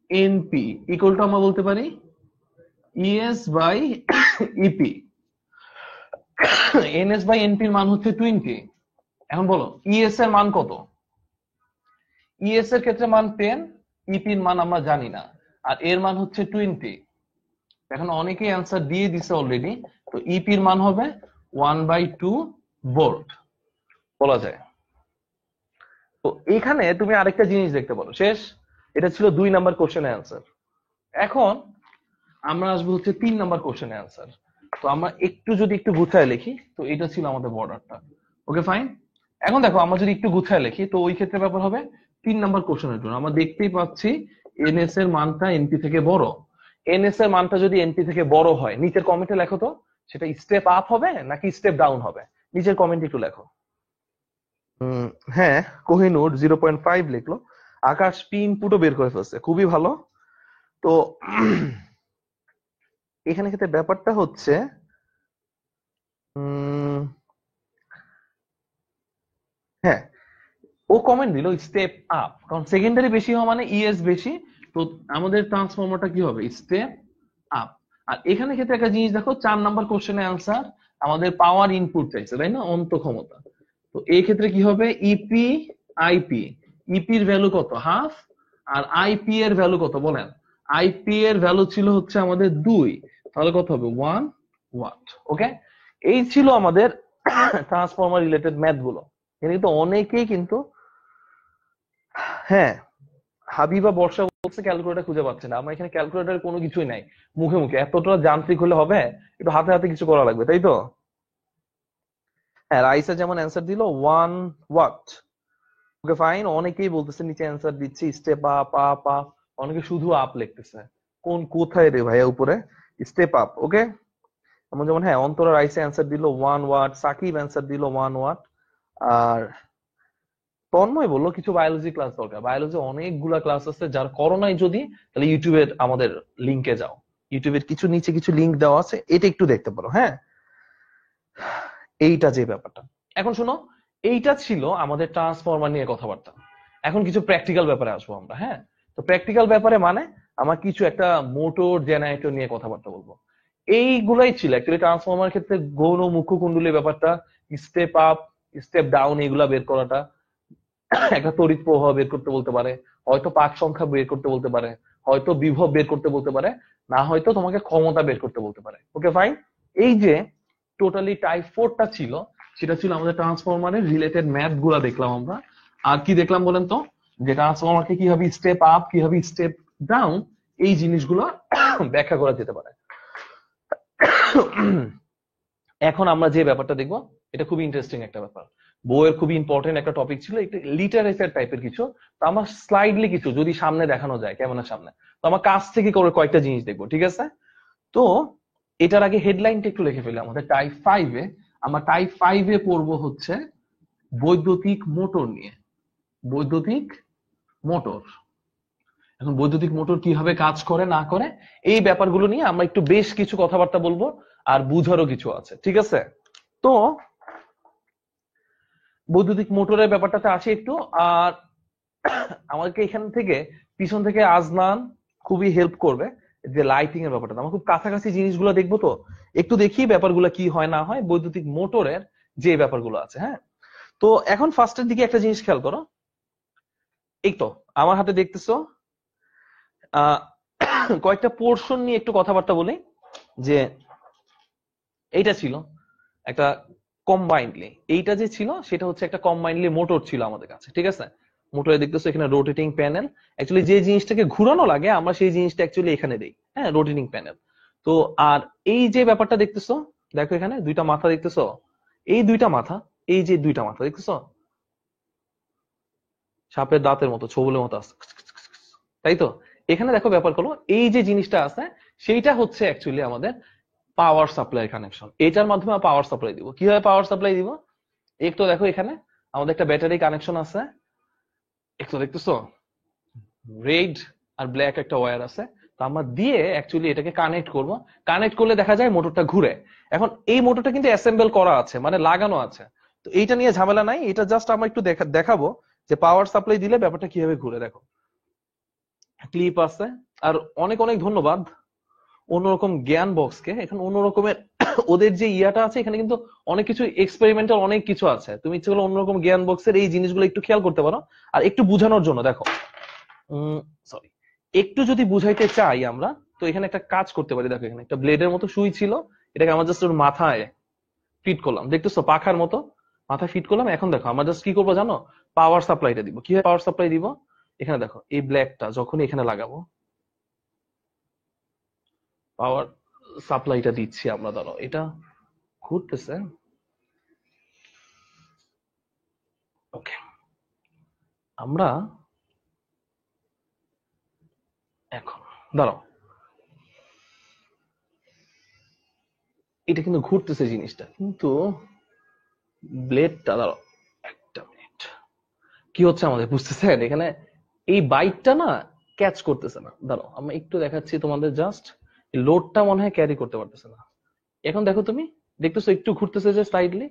NP equal to আমরা বলতে পারি ES by EP. NS by এনপির মান হচ্ছে 20। এখন বলো ইএস এর মান কত, ইএস এর ক্ষেত্রে মান 10, ইপির মান আমরা জানি না, আর এর মান হচ্ছে 20। এখন অনেকেই অ্যান্সার দিয়ে দিছে অলরেডি। তো ইপির মান হবে 1/2 ভোল্ট বলা যায়। তো এখানে তুমি আরেকটা জিনিস দেখতে পারো, শেষ। এটা ছিল 2 নাম্বার কোশ্চেনের অ্যান্সার। এখন আমরা আসবো হচ্ছে 3 নাম্বার কোশ্চেনের অ্যান্সার। তো আমরা একটু গুছায় লিখি, তো এটা ছিল আমাদের বর্ডারটা। ওকে ফাইন, এখন দেখো আমরা যদি একটু গুছায় লিখি, তো ওই ক্ষেত্রে ব্যাপার হবে 3 নাম্বার কোশ্চেনের জন্য আমরা দেখতেই পাচ্ছি এনএস এর মানটা এনপি থেকে বড়। এনএস এর মানটা যদি এনপি থেকে বড় হয়, নিচের কমেন্টে লেখো তো সেটা স্টেপ আপ হবে নাকি স্টেপ ডাউন হবে, নিচের কমেন্ট একটু লেখো। হ্যাঁ, কোহিনুর 0.5 লিখলো। আকাশ পি ইনপুটও বের করে ফেলছে, খুবই ভালো। তো এখানে ক্ষেত্রে ব্যাপারটা হচ্ছে হ্যাঁ, ও কমেন্ট দিল স্টেপ আপ, কারণ সেকেন্ডারি বেশি হওয়া মানে ইএস বেশি। তো আমাদের ট্রান্সফর্মারটা কি হবে, স্টেপ আপ। আর এখানে ক্ষেত্রে একটা জিনিস দেখো, 4 নাম্বার কোশ্চেনের অ্যান্সার আমাদের পাওয়ার ইনপুট চাইছে, তাই না, অন্ত ক্ষমতা। তো এই ক্ষেত্রে কি হবে, ইপি আইপি, ইপির ভ্যালু কত হাফ, আর আইপি এর ভ্যালু কত বলেন, আইপি এর ভ্যালু ছিল হচ্ছে আমাদের 2, তাহলে কত হবে 1 ওয়াট। ওকে, এই ছিল আমাদের ট্রান্সফর্মার রিলেটেড ম্যাথ গুলো। এখানে কিন্তু অনেকেই কিন্তু, হ্যাঁ হাবিবা বর্ষা বলছে ক্যালকুলেটর খুঁজে পাচ্ছে না। আমার এখানে ক্যালকুলেটর কোনো কিছুই নাই, মুখে মুখে এতটা যান্ত্রিক হলে হবে, একটু হাতে হাতে কিছু করা লাগবে, তাই তো। হ্যাঁ, রাইসা যেমন অ্যান্সার দিল 1 ওয়াট। ওকে ফাইন, অনেকেই বলতেছে নিচে অ্যান্সার দিচ্ছি স্টেপ আপ আপ আপ, অনেকে শুধু আপ লিখতেছে। কোথায় রে ভাইয়া উপরে স্টেপ আপ। ওকে, এমন যেমন হ্যাঁ অন্তরা রাইসা অ্যান্সার দিল 1 ওয়াট, সাকিব অ্যান্সার দিল 1 ওয়াট, আর তন্ময় বললো কিছু বায়োলজি ক্লাস দরকার। বায়োলজি অনেকগুলা ক্লাস আছে, যার করোনায় যদি, তাহলে ইউটিউবের আমাদের লিংকে যাও, ইউটিউবের কিছু নিচে কিছু লিংক দেওয়া আছে, এটা একটু দেখতে পারো। হ্যাঁ, এইটা যে ব্যাপারটা, এখন শোনো, এইটা ছিল আমাদের ট্রান্সফরমার নিয়ে কথাবার্তা। এখন কিছু প্র্যাকটিক্যাল ব্যাপারে আসবো আমরা। হ্যাঁ, তো প্র্যাকটিক্যাল ব্যাপারে মানে আমার কিছু একটা মোটর জেনারেটর নিয়ে কথাবার্তা বলবো। এইগুলাই ছিল অ্যাকচুয়ালি ট্রান্সফরমার ক্ষেত্রে গৌণ মুখ্য কুণ্ডলী ব্যাপারটা, স্টেপ আপ স্টেপ ডাউন এগুলা বের করাটা, একটা তড়িৎ প্রবাহ বের করতে বলতে পারে, হয়তো পাক সংখ্যা বের করতে বলতে পারে, হয়তো বিভব বের করতে বলতে পারে, না হয়তো তোমাকে ক্ষমতা বের করতে বলতে পারে। ওকে ফাইন, এই যে টোটালি টাইপ 4টা ছিল, সেটা ছিল আমাদের ট্রান্সফরমারের রিলেটেড ম্যাথ গুলা দেখলাম আমরা। আর কি দেখলাম বলেন তো, যে ট্রান্সফরমারকে কিভাবে স্টেপ আপ কিভাবে স্টেপ ডাউন এই জিনিসগুলো ব্যাখ্যা করা যেতে পারে। এখন আমরা যে ব্যাপারটা দেখবো, এটা খুবই ইন্টারেস্টিং একটা ব্যাপার, বইয়ের খুবই ইম্পর্টেন্ট একটা টপিক ছিল, একটা লিটারেচার টাইপের কিছু। তো আমার স্লাইডলি কিছু যদি সামনে দেখানো যায়, ক্যামেরার সামনে, তো আমার কাছ থেকে করে কয়েকটা জিনিস দেখবো, ঠিক আছে। তো এটার আগে হেডলাইনটা একটু লিখে ফেলি। আমাদের টাইপ 5-এ, আমরা টাইপ 5-এ পড়বো হচ্ছে বৈদ্যুতিক মোটর নিয়ে। বৈদ্যুতিক মোটর, এখন বৈদ্যুতিক মোটর কিভাবে কাজ করে না করে এই ব্যাপারগুলো নিয়ে আমরা একটু বেশ কিছু কথাবার্তা বলবো, আর বুঝারও কিছু আছে, ঠিক আছে। তো বৈদ্যুতিক মোটরের ব্যাপারটাতে আসি একটু। আর আমাকে এখান থেকে পিছন থেকে আজনান খুবই হেল্প করবে, যে লাইটিং এর ব্যাপারটা আমরা খুব কাছাকাছি জিনিসগুলো দেখবো। তো একটু দেখি ব্যাপারগুলো কি হয় না হয় বৈদ্যুতিক মোটরের যে ব্যাপারগুলো আছে। হ্যাঁ, তো এখন ফার্স্টের দিকে একটা জিনিস খেয়াল করো, এই তো আমার হাতে দেখতেছো আহ কয়েকটা পোর্শন নিয়ে একটু কথাবার্তা বলি। যে এইটা ছিল একটা কম্বাইন্ডলি। এইটা যে ছিল সেটা হচ্ছে একটা কম্বাইন্ডলি মোটর ছিল আমাদের কাছে, ঠিক আছে? মোটরে দেখতেছো এখানে রোটেটিং প্যানেল, অ্যাকচুয়ালি যে জিনিসটাকে ঘুরানো লাগে আমরা সেই জিনিসটা অ্যাকচুয়ালি এখানে দেই, হ্যাঁ, রোটেটিং প্যানেল। তো আর এই যে ব্যাপারটা দেখতেছো, দেখো এখানে দুইটা মাথা দেখতেছো, এই দুইটা মাথা, এই যে দুইটা মাথা দেখতেছো সাপের দাঁতের মতো, ছবলের মতো আছে, তাই তো? এখানে দেখো ব্যাপার হলো এই যে জিনিসটা আছে সেইটা হচ্ছে অ্যাকচুয়ালি আমাদের পাওয়ার সাপ্লাই কানেকশন। এটার মাধ্যমে পাওয়ার সাপ্লাই দিব। কিভাবে পাওয়ার সাপ্লাই দিব? একটু দেখো এখানে আমাদের একটা ব্যাটারি কানেকশন আছে, একটু দেখতেছো রেড আর ব্ল্যাক একটা ওয়্যার আছে। তো আমরা দিয়ে অ্যাকচুয়ালি এটাকে কানেক্ট করব। কানেক্ট করলে দেখা যায় মোটরটা ঘুরে। এখন এই মোটরটা কিন্তু অ্যাসেম্বল করা আছে, মানে লাগানো আছে। তো এইটা নিয়ে ঝামেলা নাই, এটা জাস্ট আমরা একটু দেখাবো যে পাওয়ার সাপ্লাই দিলে ব্যাপারটা কিভাবে ঘুরে। দেখো ক্লিপ আছে। আর অনেক অনেক ধন্যবাদ অন্যরকম জ্ঞান বক্সকে। এখানে অন্যরকমের ওদের যে ইয়াটা আছে এখানে কিন্তু অনেক কিছু এক্সপেরিমেন্টাল অনেক কিছু আছে। তুমি ইচ্ছে করলে অন্যরকম জ্ঞান বক্সের এই জিনিসগুলো একটু খেয়াল করতে পারো। আর একটু বোঝানোর জন্য দেখো, সরি, একটু যদি বুঝাইতে চাই আমরা, তো এখানে একটা কাজ করতে পারি। দেখো এখানে একটা ব্লেডের মতো সুই ছিল, এটাকে আমরা জাস্ট ওর মাথায় ফিট করলাম, দেখতেছো পাখার মতো মাথায় ফিট করলাম। এখন দেখো আমরা জাস্ট কি করবো জানো? পাওয়ার সাপ্লাইটা দিব। কিভাবে পাওয়ার সাপ্লাই দিব? এখানে দেখো এই ব্ল্যাকটা যখন এখানে লাগাবো, পাওয়ার সাপ্লাইটা দিচ্ছি আমরা, ধরো এটা ঘুরতেছে, ওকে। আমরা এখন দাঁড়াও, এটা কিন্তু ঘুরতেছে জিনিসটা, কিন্তু ব্লেডটা, দাঁড়াও একটা মিনিট, কি হচ্ছে আমাদের বুঝতেছেন? এখানে এই বাইকটা না ক্যাচ করতেছে না। দাঁড়াও আমি একটু দেখাচ্ছি তোমাদের, জাস্ট লোডটা মনে হয় ক্যারি করতে পারতেছে না। এখন দেখো তুমি দেখতেছো একটু ঘুরতেছে যে স্লাইডলি,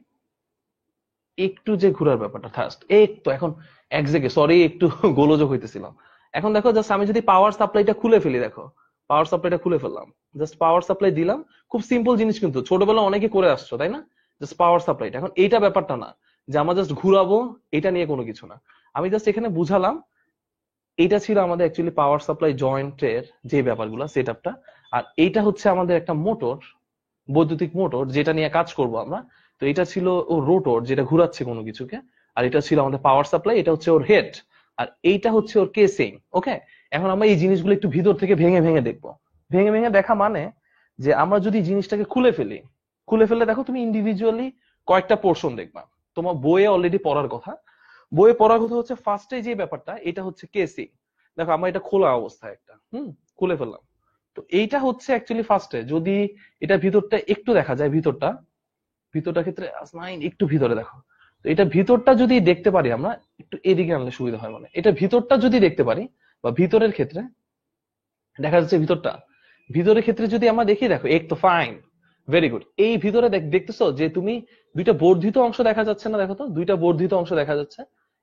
একটু যে ঘোরার ব্যাপারটা ফার্স্ট এই তো এখন এক জায়গায়, সরি একটু গোলযোগ হইতেছিলাম। এখন দেখো জাস্ট আমি যদি পাওয়ার সাপ্লাইটা খুলে ফেলি, দেখো পাওয়ার সাপ্লাইটা খুলে ফেললাম, জাস্ট পাওয়ার সাপ্লাই দিলাম। খুব সিম্পল জিনিস, কিন্তু ছোটবেলা অনেকে করে আসছো তাই না? জাস্ট পাওয়ার সাপ্লাইটা। এখন এইটা ব্যাপারটা না যে আমরা জাস্ট ঘুরাবো, এটা নিয়ে কোনো কিছু না। আমি জাস্ট এখানে বুঝালাম এইটা ছিল আমাদের অ্যাকচুয়ালি পাওয়ার সাপ্লাই জয়েন্টের যে ব্যাপারগুলো, সেট আপটা। আর এইটা হচ্ছে আমাদের একটা মোটর, বৈদ্যুতিক মোটর, যেটা নিয়ে কাজ করব আমরা। তো এটা ছিল ও রোটর, যেটা ঘুরাচ্ছে কোনো কিছুকে। আর এটা ছিল আমাদের পাওয়ার সাপ্লাই, এটা হচ্ছে ওর হেড। আর এইটা হচ্ছে ওর কেসিং, ওকে। এখন আমরা এই জিনিসগুলো একটু ভিতর থেকে ভেঙে ভেঙে দেখবো। ভেঙে ভেঙে দেখা মানে যে আমরা যদি জিনিসটাকে খুলে ফেলি, খুলে ফেললে দেখো তুমি ইন্ডিভিজুয়ালি কয়েকটা পোর্শন দেখবা। তোমার বইয়ে অলরেডি পড়ার কথা, বইয়ে পড়ার কথা হচ্ছে ফার্স্টে যে ব্যাপারটা, এটা হচ্ছে কেসিং। দেখো আমরা এটা খোলা অবস্থায় একটা খুলে ফেললাম। তো এইটা হচ্ছে অ্যাকচুয়ালি ফার্স্টে যদি এটা ভিতরটা একটু দেখা যায়, ভিতরটা ভিতরটা ক্ষেত্রে আসমাইন একটু ভিতরে দেখো। তো এটা ভিতরটা যদি দেখতে পারি আমরা, একটু এদিকে আনলে সুবিধা হয়, মানে এটা ভিতরটা যদি দেখতে পারি, বা ভিতরের ক্ষেত্রে দেখা যাচ্ছে ভিতরটা, ভিতরের ক্ষেত্রে যদি আমরা দেখি, দেখো এক তো ফাইন, ভেরি গুড। এই ভিতরে দেখতেছো যে তুমি দুইটা বর্ধিত অংশ দেখা যাচ্ছে না? দেখো তো দুইটা বর্ধিত অংশ দেখা যাচ্ছে।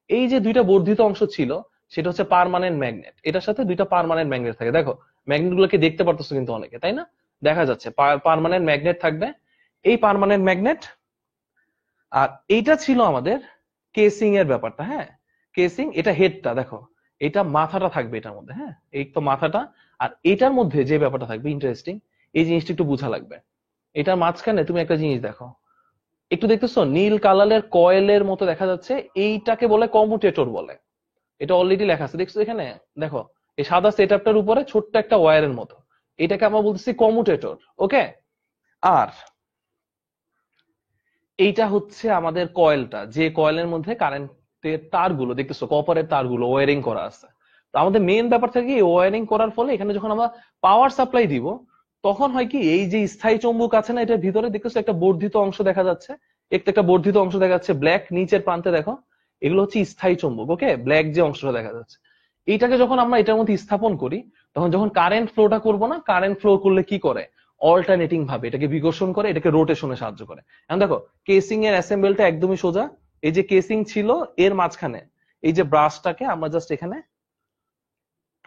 এই যে দুইটা বর্ধিত অংশ ছিল সেটা হচ্ছে পার্মানেন্ট ম্যাগনেট। এটার সাথে দুইটা পার্মানেন্ট ম্যাগনেট থাকে। দেখো ম্যাগনেট গুলোকে দেখতে পারতেছো কিন্তু অনেকে, তাই না? দেখা যাচ্ছে পার্মানেন্ট ম্যাগনেট থাকবে, এই পার্মানেন্ট ম্যাগনেট। আর এইটা ছিল আমাদের কেসিং এর ব্যাপারটা, হ্যাঁ। কেসিং, এটা হেডটা দেখো, এটা মাথাটা থাকবে এটার মধ্যে, হ্যাঁ, এই তো মাথাটা। আর এটার মধ্যে যে ব্যাপারটা থাকবে ইন্টারেস্টিং, এই জিনিসটা একটু বোঝা লাগবে। এটার মাঝখানে তুমি একটা জিনিস দেখো, একটু দেখতেছো নীল কালারের কয়েলের মতো দেখা যাচ্ছে, এইটাকে বলে কম্যুটেটর বলে। এটা অলরেডি লেখা আছে, দেখছো এখানে? দেখো এই সাদা সেটআপটার উপরে ছোট্ট একটা ওয়্যারের মতো, এটাকে আমরা বলতেছি কম্যুটেটর, ওকে। আর এইটা হচ্ছে আমাদের কয়েলটা, যে কয়েলের মধ্যে কারেন্টের তারগুলো দেখতেছো, কপারের তারগুলো ওয়ারিং করা আছে। তো আমাদের মেইন ব্যাপার থাকে এই ওয়ারিং করার ফলে এখানে যখন আমরা পাওয়ার সাপ্লাই দিব, তখন হয় কি, এই যে স্থায়ী চুম্বক আছে না, এটার ভিতরে দেখতেছো একটা বর্ধিত অংশ দেখা যাচ্ছে, একটা বর্ধিত অংশ দেখা যাচ্ছে ব্ল্যাক নিচের প্রান্তে, দেখো এগুলো হচ্ছে স্থায়ী চুম্বক, ওকে। ব্ল্যাক যে অংশটা দেখা যাচ্ছে, এইটাকে যখন আমরা এটার মধ্যে স্থাপন করি, তখন যখন কারেন্ট ফ্লোটা করবো না, কারেন্ট ফ্লো করলে কি করে, অল্টারনেটিং ভাবে এটাকে বিকর্ষণ করে, এটাকে রোটেশনে সাহায্য করে। এখন দেখো কেসিং এর অ্যাসেম্বলটা একদমই সোজা। এই যে কেসিং ছিল এর মাঝখানে এই যে ব্রাশটাকে আমরা জাস্ট এখানে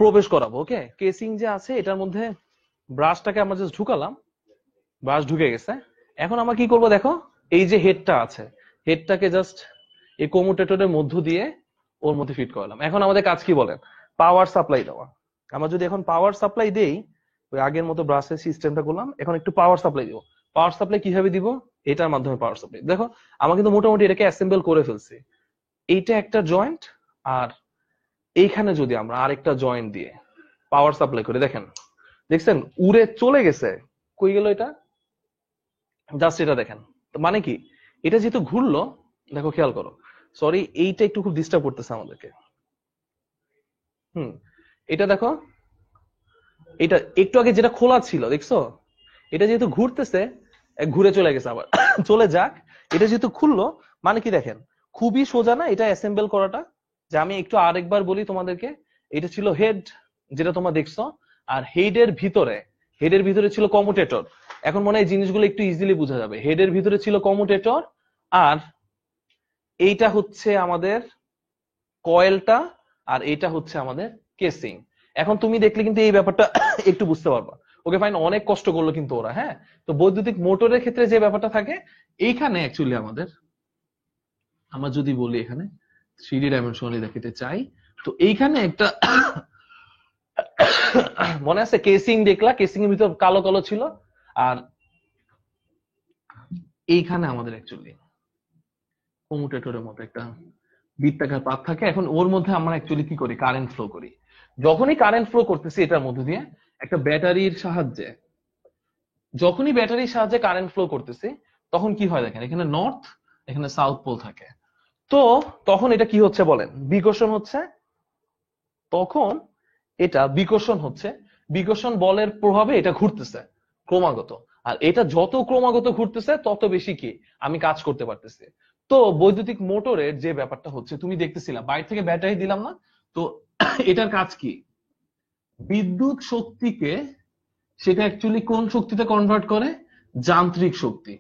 প্রবেশ করাবো, ওকে। কেসিং যে আছে এটার মধ্যে ব্রাশটাকে আমরা জাস্ট ঢুকালাম, ব্রাশ ঢুকে গেছে। এখন আমরা কি করব দেখো, এই যে হেডটা আছে, হেডটাকে জাস্ট এই কম্যুটেটরের মধ্য দিয়ে ওর মধ্যে ফিট করালাম। এখন আমাদের কাজ কি বলেন? পাওয়ার সাপ্লাই দেওয়া। আমরা যদি এখন পাওয়ার সাপ্লাই দেই, ওই আগের মতো ব্রাশের সিস্টেমটা করলাম, এখন একটু পাওয়ার সাপ্লাই দিব। পাওয়ার সাপ্লাই কিভাবে দিব? এটার মাধ্যমে পাওয়ার সাপ্লাই। দেখো আমরা কিন্তু মোটামুটি এটাকে অ্যাসেম্বল করে ফেলছি। এইটা একটা জয়েন্ট, আর এইখানে যদি আমরা আরেকটা জয়েন্ট দিয়ে পাওয়ার সাপ্লাই করি, দেখেন দেখছেন উড়ে চলে গেছে, কই গেল এটা, জাস্ট এটা দেখেন। মানে কি, এটা যেহেতু ঘুরলো, দেখো খেয়াল করো, সরি এইটা একটু খুব ডিস্টার্ব করতেছে আমাদেরকে। এটা দেখো, এটা একটু আগে যেটা খোলা ছিল দেখছো, এটা যেহেতু ঘুরতেছে, ঘুরে চলে গেছে আবার চলে যাক। এটা যেহেতু খুললো, মানে কি দেখেন খুবই সোজা না এটা অ্যাসেম্বল করাটা। যে আমি একটু আরেকবার বলি তোমাদেরকে, এটা ছিল হেড যেটা তোমরা দেখছো, আর হেডের ভিতরে ছিল কমুটেটর। এখন মনে হয় জিনিসগুলো একটু ইজিলি বোঝা যাবে। হেডের ভিতরে ছিল কমুটেটর, আর এইটা হচ্ছে আমাদের কয়েলটা, আর এটা হচ্ছে আমাদের কেসিং। এখন তুমি দেখলে কিন্তু এই ব্যাপারটা একটু বুঝতে পারবা। ওকে ফাইন, অনেক কষ্ট করলো কিন্তু ওরা। হ্যাঁ, তো বৈদ্যুতিক মোটরের ক্ষেত্রে যে ব্যাপারটা থাকে, এইখানে অ্যাকচুয়ালি আমরা যদি বলি এখানে 3D ডাইমেনশনালি দেখাতে চাই, তো এইখানে একটা মনে আছে কেসিং দেখলা, কেসিং এর ভিতর কালো কালো ছিল, আর এইখানে আমাদের অ্যাকচুয়ালি কমুটেটরের মতো একটা বৃত্তাকার পাত থাকে। এখন ওর মধ্যে আমরা অ্যাকচুয়ালি কি করি, কারেন্ট ফ্লো করি। যখনই কারেন্ট ফ্লো করতেছি এটার মধ্যে দিয়ে একটা ব্যাটারির সাহায্যে, যখনই ব্যাটারির সাহায্যে কারেন্ট ফ্লো করতেছি, তখন কি হয় দেখেন, এখানে নর্থ এখানে সাউথ পোল থাকে। তো তখন এটা কি হচ্ছে বলেন, বিকর্ষণ হচ্ছে। তখন এটা বিকর্ষণ হচ্ছে, বিকর্ষণ বলের প্রভাবে এটা ঘুরতেছে ক্রমাগত। আর এটা যত ক্রমাগত ঘুরতেছে তত বেশি কি আমি কাজ করতে পারতেছি। তো বৈদ্যুতিক মোটরের যে ব্যাপারটা হচ্ছে, তুমি দেখতেছিলাম বাইরে থেকে ব্যাটারি দিলাম না, তো এটার কাজ কি, বিদ্যুৎ শক্তিকে সেটা অ্যাকচুয়ালি কোন শক্তিতে কনভার্ট করে, যান্ত্রিক শক্তি।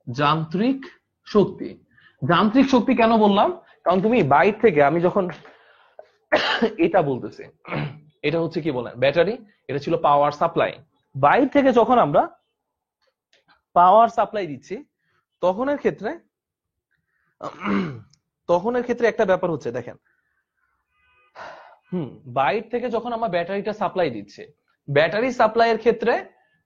যান্ত্রিক শক্তি, যান্ত্রিক শক্তি কেন বললাম, কারণ তুমি বাইরে থেকে, আমি যখন এটা বলতেছি, এটা হচ্ছে কি বলেন ব্যাটারি, এটা ছিল পাওয়ার সাপ্লাই। বাইরে থেকে যখন আমরা পাওয়ার সাপ্লাই দিচ্ছি, তখনের ক্ষেত্রে একটা ব্যাপার হচ্ছে দেখেন, বাইরে থেকে যখন আমরা ব্যাটারিটা সাপ্লাই দিচ্ছি, ব্যাটারি সাপ্লাইয়ের ক্ষেত্রে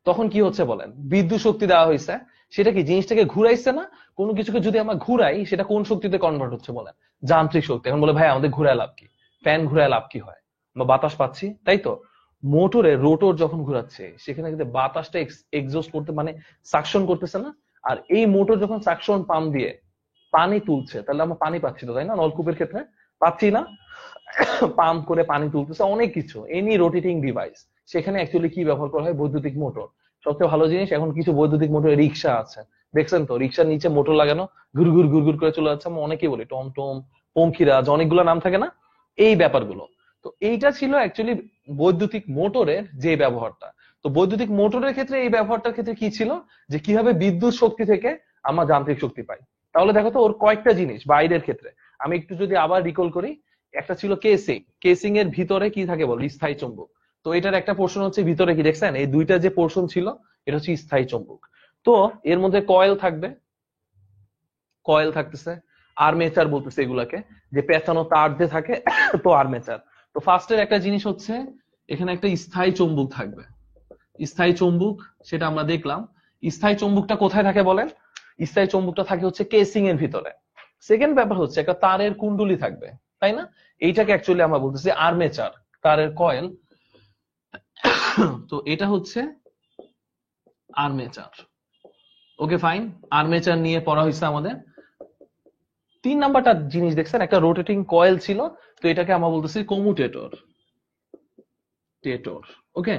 তখন কি হচ্ছে বলেন, বিদ্যুৎ শক্তি দেওয়া হয়েছে। সেটা কি জিনিসটাকে ঘুরাইছে না, কোনো কিছুকে যদি আমরা ঘুরাই সেটা কোন শক্তিতে কনভার্ট হচ্ছে বলেন, যান্ত্রিক শক্তি। এখন বলে ভাই আমাদের ঘুরায় লাভ কি, ফ্যান ঘুরায় লাভ কি হয়, আমরা বাতাস পাচ্ছি তাই তো। মোটরে রোটর যখন ঘুরাচ্ছে সেখানে কিন্তু বাতাসটা এক্সজস্ট করতে মানে সাকশন করতেছে না। আর এই মোটর যখন সাকশন পাম্প দিয়ে পানি তুলছে, তাহলে আমরা পানি পাচ্ছি তো তাই না, নলকূপের ক্ষেত্রে পাচ্ছি না, পাম্প করে পানি তুলতেছে, অনেক কিছু, এনি রোটেটিং ডিভাইস, সেখানে অ্যাকচুয়ালি কি ব্যবহার করা হয়, বৈদ্যুতিক মোটর। সবচেয়ে ভালো জিনিস, এখন কিছু বৈদ্যুতিক মোটর রিক্সা আছে, দেখছেন তো, রিক্সার নিচে মোটর লাগানো, ঘুর ঘুর ঘুর ঘুর করে চলে যাচ্ছে। আমরা অনেকেই বলি টমটম, পঙ্খিরাজ, অনেকগুলো নাম থাকে না, এই ব্যাপারগুলো। তো এইটা ছিল অ্যাকচুয়ালি বৈদ্যুতিক মোটরের যে ব্যবহারটা। তো বৈদ্যুতিক মোটরের ক্ষেত্রে এই ব্যবহারটার ক্ষেত্রে কি ছিল, যে কিভাবে বিদ্যুৎ শক্তি থেকে আমরা যান্ত্রিক শক্তি পাই। তাহলে দেখো তো ওর কয়েকটা জিনিস বাইরের ক্ষেত্রে, আমি একটু যদি আবার রিকল করি, একটা ছিল কেসিং, কেসিং এর ভিতরে কি থাকে বল, স্থায়ী চুম্বক। তো এটার একটা পোর্শন হচ্ছে ভিতরে কি দেখছেন, এই দুইটা যে পোর্শন ছিল এটা হচ্ছে স্থায়ী চুম্বক। তো এর মধ্যে কয়েল থাকবে, কয়েল থাকতেছে, আর্মেচার বলতেছে এগুলাকে, যে পেঁচানো তার যে থাকে তো আর্মেচার। তো ফার্স্টের একটা জিনিস হচ্ছে এখানে একটা স্থায়ী চুম্বক থাকবে, স্থায়ী চুম্বক, সেটা আমরা দেখলাম। স্থায়ী চুম্বকটা কোথায় থাকে বলেন, স্থায়ী চুম্বকটা থাকে হচ্ছে কেসিং এর ভিতরে। সেকেন্ড ব্যাপার হচ্ছে একটা তারের কুণ্ডলী থাকবে, তাই না, এইটাকে অ্যাকচুয়ালি আমরা বলতেছি আর্মেচার, তারের কয়েল। তো এটা হচ্ছে আর্মেচার। ওকে ফাইন, আর্মেচার নিয়ে পড়া হয়েছে আমাদের। 3 নাম্বারটা জিনিস দেখছেন, একটা রোটেটিং কয়েল ছিল, তো এটাকে আমরা বলতেছি কমুটেটর, টেটর। ওকে,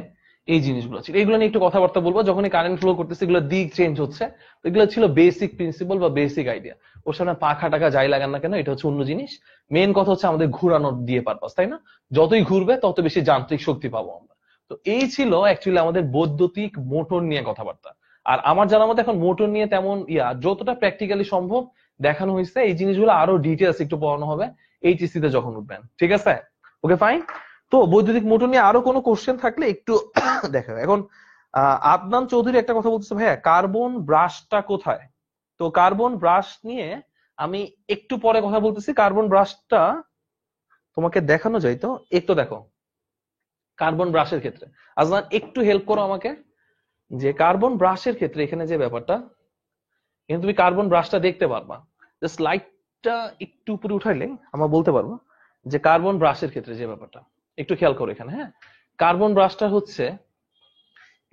এই জিনিসগুলো ছিল, এগুলো নিয়ে একটু কথাবার্তা বলবো। যখনই কারেন্ট ফ্লো করতেছে এগুলো দিক চেঞ্জ হচ্ছে, এগুলো ছিল বেসিক প্রিন্সিপাল বা বেসিক আইডিয়া। ওর সামনে পাখা টাকা যাই লাগান না কেন, এটা হচ্ছে অন্য জিনিস। মেন কথা হচ্ছে আমাদের ঘুরানোর দিয়ে পারপাস, তাই না, যতই ঘুরবে তত বেশি যান্ত্রিক শক্তি পাবো আমরা। তো এই ছিল অ্যাকচুয়ালি আমাদের বৈদ্যুতিক মোটর নিয়ে কথাবার্তা। আর আমার জানার মতে এখন মোটর নিয়ে তেমন যতটা প্র্যাকটিক্যালি সম্ভব দেখানো হয়েছে, এই জিনিসগুলো আরো ডিটেলস একটু পড়ানো হবে এইচএসসি তে যখন উঠবেন, ঠিক আছে। Okay fine. তো বৈদ্যুতিক মোটর নিয়ে আরো কোনো কোশ্চেন থাকলে একটু দেখা। এখন আদনান চৌধুরী একটা কথা বলতেছে, ভাইয়া কার্বন ব্রাশটা কোথায়। তো কার্বন ব্রাশ নিয়ে আমি একটু পরে কথা বলতেছি। কার্বন ব্রাশটা তোমাকে দেখানো যায় তো, একটু দেখো কার্বন ব্রাশের ক্ষেত্রে। আদনান একটু হেল্প করো আমাকে, যে কার্বন ব্রাশের ক্ষেত্রে এখানে যে ব্যাপারটা, এখানে তুমি কার্বন ব্রাশটা দেখতে পারবা। জাস্ট লাইটটা একটু উপরে উঠাইলে আমরা বলতে পারবো যে কার্বন ব্রাশের ক্ষেত্রে যে ব্যাপারটা, একটু খেয়াল করো এখানে। হ্যাঁ, কার্বন ব্রাশটা হচ্ছে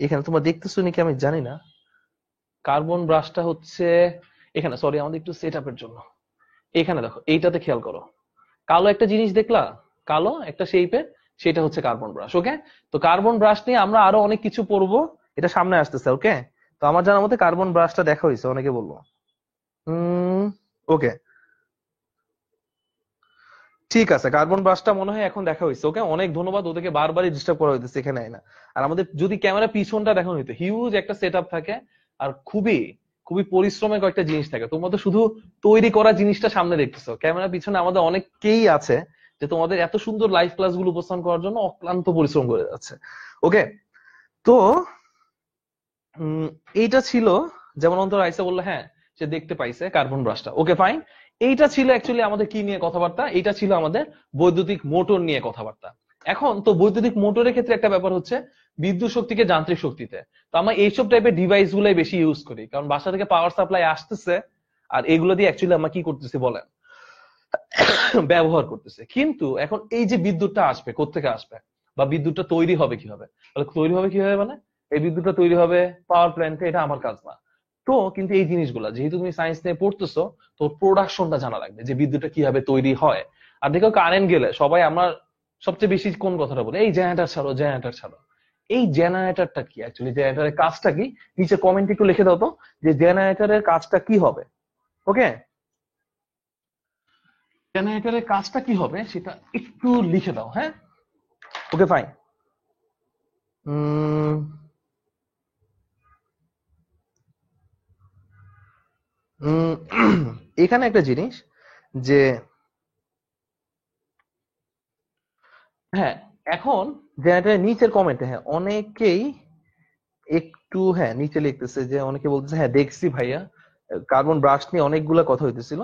এখানে, তোমরা দেখতেছো নাকি আমি জানি না। কার্বন ব্রাশটা হচ্ছে এখানে, সরি আমাদের একটু সেট আপের জন্য। এখানে দেখো, এইটাতে খেয়াল করো, কালো একটা জিনিস দেখলা, কালো একটা শেপের, সেটা হচ্ছে কার্বন ব্রাশ। ওকে, তো কার্বন ব্রাশ নিয়ে আমরা আরো অনেক কিছু পড়বো, এটা সামনে আসতেছে। ওকে, তো আমার জানার মতে কার্বন ব্রাশটা দেখা হয়েছে, অনেকে বলবো। ওকে, ঠিক আছে, কার্বন ব্রাশটা মনে হয় এখন দেখা হয়েছে। ওকে, অনেক ধন্যবাদ, ওদেরকে বারবারই ডিস্টার্ব করা হইতেছে এখানে না। আর আমাদের যদি ক্যামেরা পিছনটা দেখানো হইতো, হিউজ একটা সেট আপ থাকে, আর খুবই খুবই পরিশ্রমের কয়েকটা জিনিস থাকে। তোমরা তো শুধু তৈরি করা জিনিসটা সামনে দেখতেছো, ক্যামেরা পিছনে আমাদের অনেককেই আছে যে তোমাদের এত সুন্দর লাইভ ক্লাস গুলো উপস্থাপন করার জন্য অক্লান্ত পরিশ্রম করে যাচ্ছে। ওকে, তো এইটা ছিল, যেমন অন্তর আইসা বললো হ্যাঁ সে দেখতে পাইছে কার্বন ব্রাশটা। ওকে ফাইন, এইটা ছিল অ্যাকচুয়ালি আমাদের কি নিয়ে কথাবার্তা, এটা ছিল আমাদের বৈদ্যুতিক মোটর নিয়ে কথাবার্তা। এখন তো বৈদ্যুতিক মোটরের ক্ষেত্রে একটা ব্যাপার হচ্ছে বিদ্যুৎ শক্তিকে যান্ত্রিক শক্তিতে। তো আমরা এইসব টাইপের ডিভাইস গুলাই বেশি ইউজ করি, কারণ বাসা থেকে পাওয়ার সাপ্লাই আসতেছে, আর এগুলো দিয়ে অ্যাকচুয়ালি আমরা কি করতেছি বলেন, ব্যবহার করতেছে। কিন্তু এখন এই যে বিদ্যুৎটা আসবে কোত্থেকে আসবে, বা বিদ্যুৎটা তৈরি হবে কিভাবে, তাহলে তৈরি হবে কিভাবে মানে এই বিদ্যুৎটা তৈরি হবে পাওয়ার প্ল্যান্টে, এটা আমার কাজ না। তো কিন্তু এই জিনিসগুলা যেহেতু তুমি সায়েন্স নিয়ে পড়তেছো, তো প্রোডাকশনটা জানা লাগবে যে বিদ্যুৎটা কিভাবে তৈরি হয়। আর দেখো কারেন্ট গেলে সবাই আমরা সবচেয়ে বেশি কোন কথাটা বলে, এই জেনারেটর ছাড়ো জেনারেটর ছাড়ো। এই জেনারেটরটা কি অ্যাকচুয়ালি, জেনারেটরের কাজটা কি, নিচে কমেন্ট একটু লিখে দাও তো যে জেনারেটরের কাজটা কি হবে। ওকে, জেনারেটরের কাজটা কি হবে সেটা একটু লিখে দাও। হ্যাঁ, ওকে ফাইন। এখানে একটা জিনিস যে, হ্যাঁ এখন জেনারেটরের নিচের কমেন্টে হ্যাঁ অনেকেই একটু হ্যাঁ নিচে লিখতেছে, যে অনেকে বলতেছে হ্যাঁ দেখছি ভাইয়া, কার্বন ব্রাশ নিয়ে অনেকগুলা কথা হইতেছিল।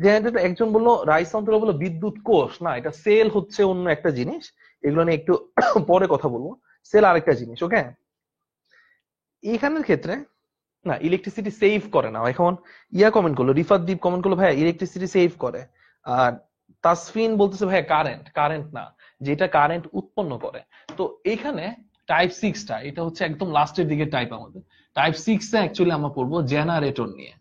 জেনারেটর একজন বললো, রাইস অন্তরা বললো বিদ্যুৎ কোষ না, এটা সেল হচ্ছে অন্য একটা জিনিস, এগুলো নিয়ে একটু পরে কথা বলবো। সেল আরেকটা জিনিস। ওকে, এখানের ক্ষেত্রে না, ইলেকট্রিসিটি সেভ করে না। এখন ইয়া কমেন্ট করলো, রিফাত দ্বীপ কমেন্ট করলো ভাইয়া ইলেকট্রিসিটি সেভ করে। আর তাসফিন বলতেছে ভাইয়া কারেন্ট, কারেন্ট না, যেটা কারেন্ট উৎপন্ন করে। তো এখানে টাইপ 6টা, এটা হচ্ছে একদম লাস্টের দিকে টাইপ। আমাদের টাইপ 6 এ অ্যাকচুয়ালি আমরা পড়বো জেনারেটর নিয়ে।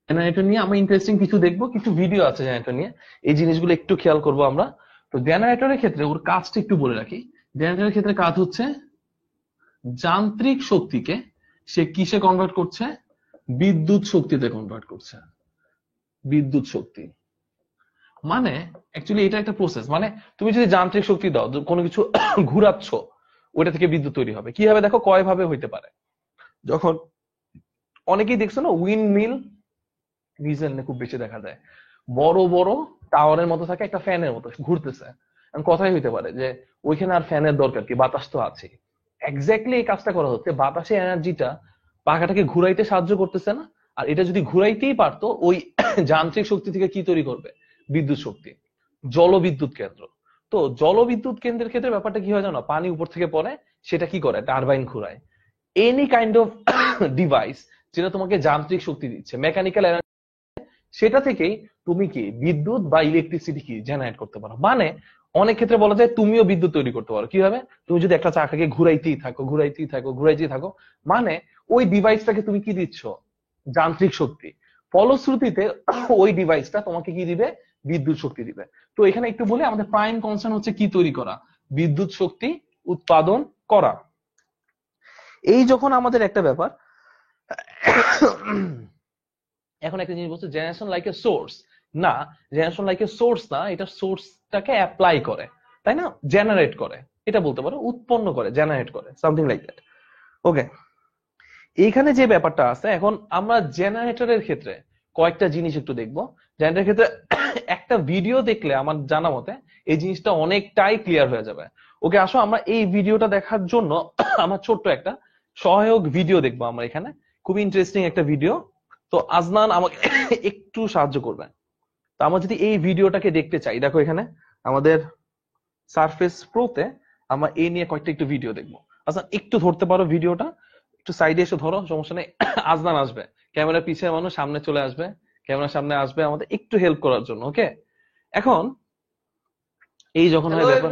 জেনারেটর নিয়ে আমরা ইন্টারেস্টিং কিছু দেখবো, কিছু ভিডিও আছে জেনারেটর নিয়ে, এই জিনিসগুলো একটু খেয়াল করবো আমরা। তো জেনারেটরের ক্ষেত্রে ওর কাজটা একটু বলে রাখি। জেনারেটরের ক্ষেত্রে কাজ হচ্ছে যান্ত্রিক শক্তিকে সে কিসে কনভার্ট করছে, বিদ্যুৎ শক্তিতে কনভার্ট করছে। বিদ্যুৎ শক্তি মানে অ্যাকচুয়ালি এটা একটা প্রসেস। মানে তুমি যদি যান্ত্রিক শক্তি দাও, কোনো কিছু ঘুরাচ্ছ, ওইটা থেকে বিদ্যুৎ তৈরি হবে। কিভাবে দেখো, কয় ভাবে হইতে পারে। যখন অনেকেই দেখছো না উইন্ড মিল, নিউজিল্যান্ডে খুব বেশি দেখা যায়, বড় বড় টাওয়ারের মতো থাকে, একটা ফ্যানের মতো ঘুরতেছে। কথাই হইতে পারে যে ওইখানে আর ফ্যানের দরকার কি, বাতাস তো আছে। এক্স্যাক্টলি এই কাজটা করা হচ্ছে, বাতাসে এনার্জিটা পাখাটাকে ঘুরাইতে সাহায্য করতেছে না, আর এটা যদি ঘুরাইতেই পারতো, ওই যান্ত্রিক শক্তি থেকে কি তৈরি করবে, বিদ্যুৎ শক্তি। জলবিদ্যুৎ কেন্দ্র, তো জলবিদ্যুৎ কেন্দ্রের ক্ষেত্রে ব্যাপারটা কি হয় জানো, পানি উপর থেকে পড়ে, সেটা কি করে, টারবাইন ঘুরায়। এনি কাইন্ড অফ ডিভাইস যেটা তোমাকে যান্ত্রিক শক্তি দিচ্ছে, মেকানিক্যাল, সেটা থেকেই তুমি কি বিদ্যুৎ বা ইলেকট্রিসিটি কি জেনারেট করতে পারো। মানে অনেক ক্ষেত্রে বলা যায় তুমিও বিদ্যুৎ তৈরি করতে পারো। কিভাবে, তুমি যদি একটা চাকাকে ঘুরাইতেই থাকো ঘুরাইতেই থাকো ঘুরাইতেই থাকো, মানে ওই ডিভাইসটাকে তুমি কি দিচ্ছ, যান্ত্রিক শক্তি। ফলশ্রুতিতে ওই ডিভাইসটা তোমাকে কি দিবে, বিদ্যুৎ শক্তি দিবে। তো এখানে একটু বলে, আমাদের প্রাইম কনসার্ন হচ্ছে কি তৈরি করা, বিদ্যুৎ শক্তি উৎপাদন করা। এই যখন আমাদের একটা ব্যাপার, এখন একটা জিনিস বলছে জেনারেশন লাইক এ সোর্স, না জেনারেশন লাইক এ সোর্স না, এটা সোর্সটাকে অ্যাপ্লাই করে, তাই না, জেনারেট করে, এটা বলতে পারো, উৎপন্ন করে, জেনারেট করে, সামথিং লাইক দ্যাট। ওকে, এইখানে যে ব্যাপারটা আছে, এখন আমরা জেনারেটরের ক্ষেত্রে কয়েকটা জিনিস একটু দেখবো। জেনারেটরের ক্ষেত্রে একটা ভিডিও দেখলে আমার জানা মতে এই জিনিসটা অনেকটাই ক্লিয়ার হয়ে যাবে। ওকে, আসো আমরা এই ভিডিওটা দেখার জন্য আমার ছোট্ট একটা সহায়ক ভিডিও দেখবো আমরা এখানে, খুব ইন্টারেস্টিং একটা ভিডিও। তো আজনান আমাকে একটু সাহায্য করবেন। তো আমরা যদি এই ভিডিওটাকে দেখতে চাই, দেখো এখানে আমাদের সারফেস প্রোতে আমরা এই নিয়ে কয়েকটা একটু ভিডিও দেখবো। আচ্ছা একটু ধরতে পারো ভিডিওটা, একটু সাইডে এসে ধরো, সমস্যা নেই। আজনান আসবে, ক্যামেরার পিছিয়ে মানুষ সামনে চলে আসবে, ক্যামেরার সামনে আসবে আমাদের একটু হেল্প করার জন্য। ওকে, এখন এই যখন হয় ব্যাপার,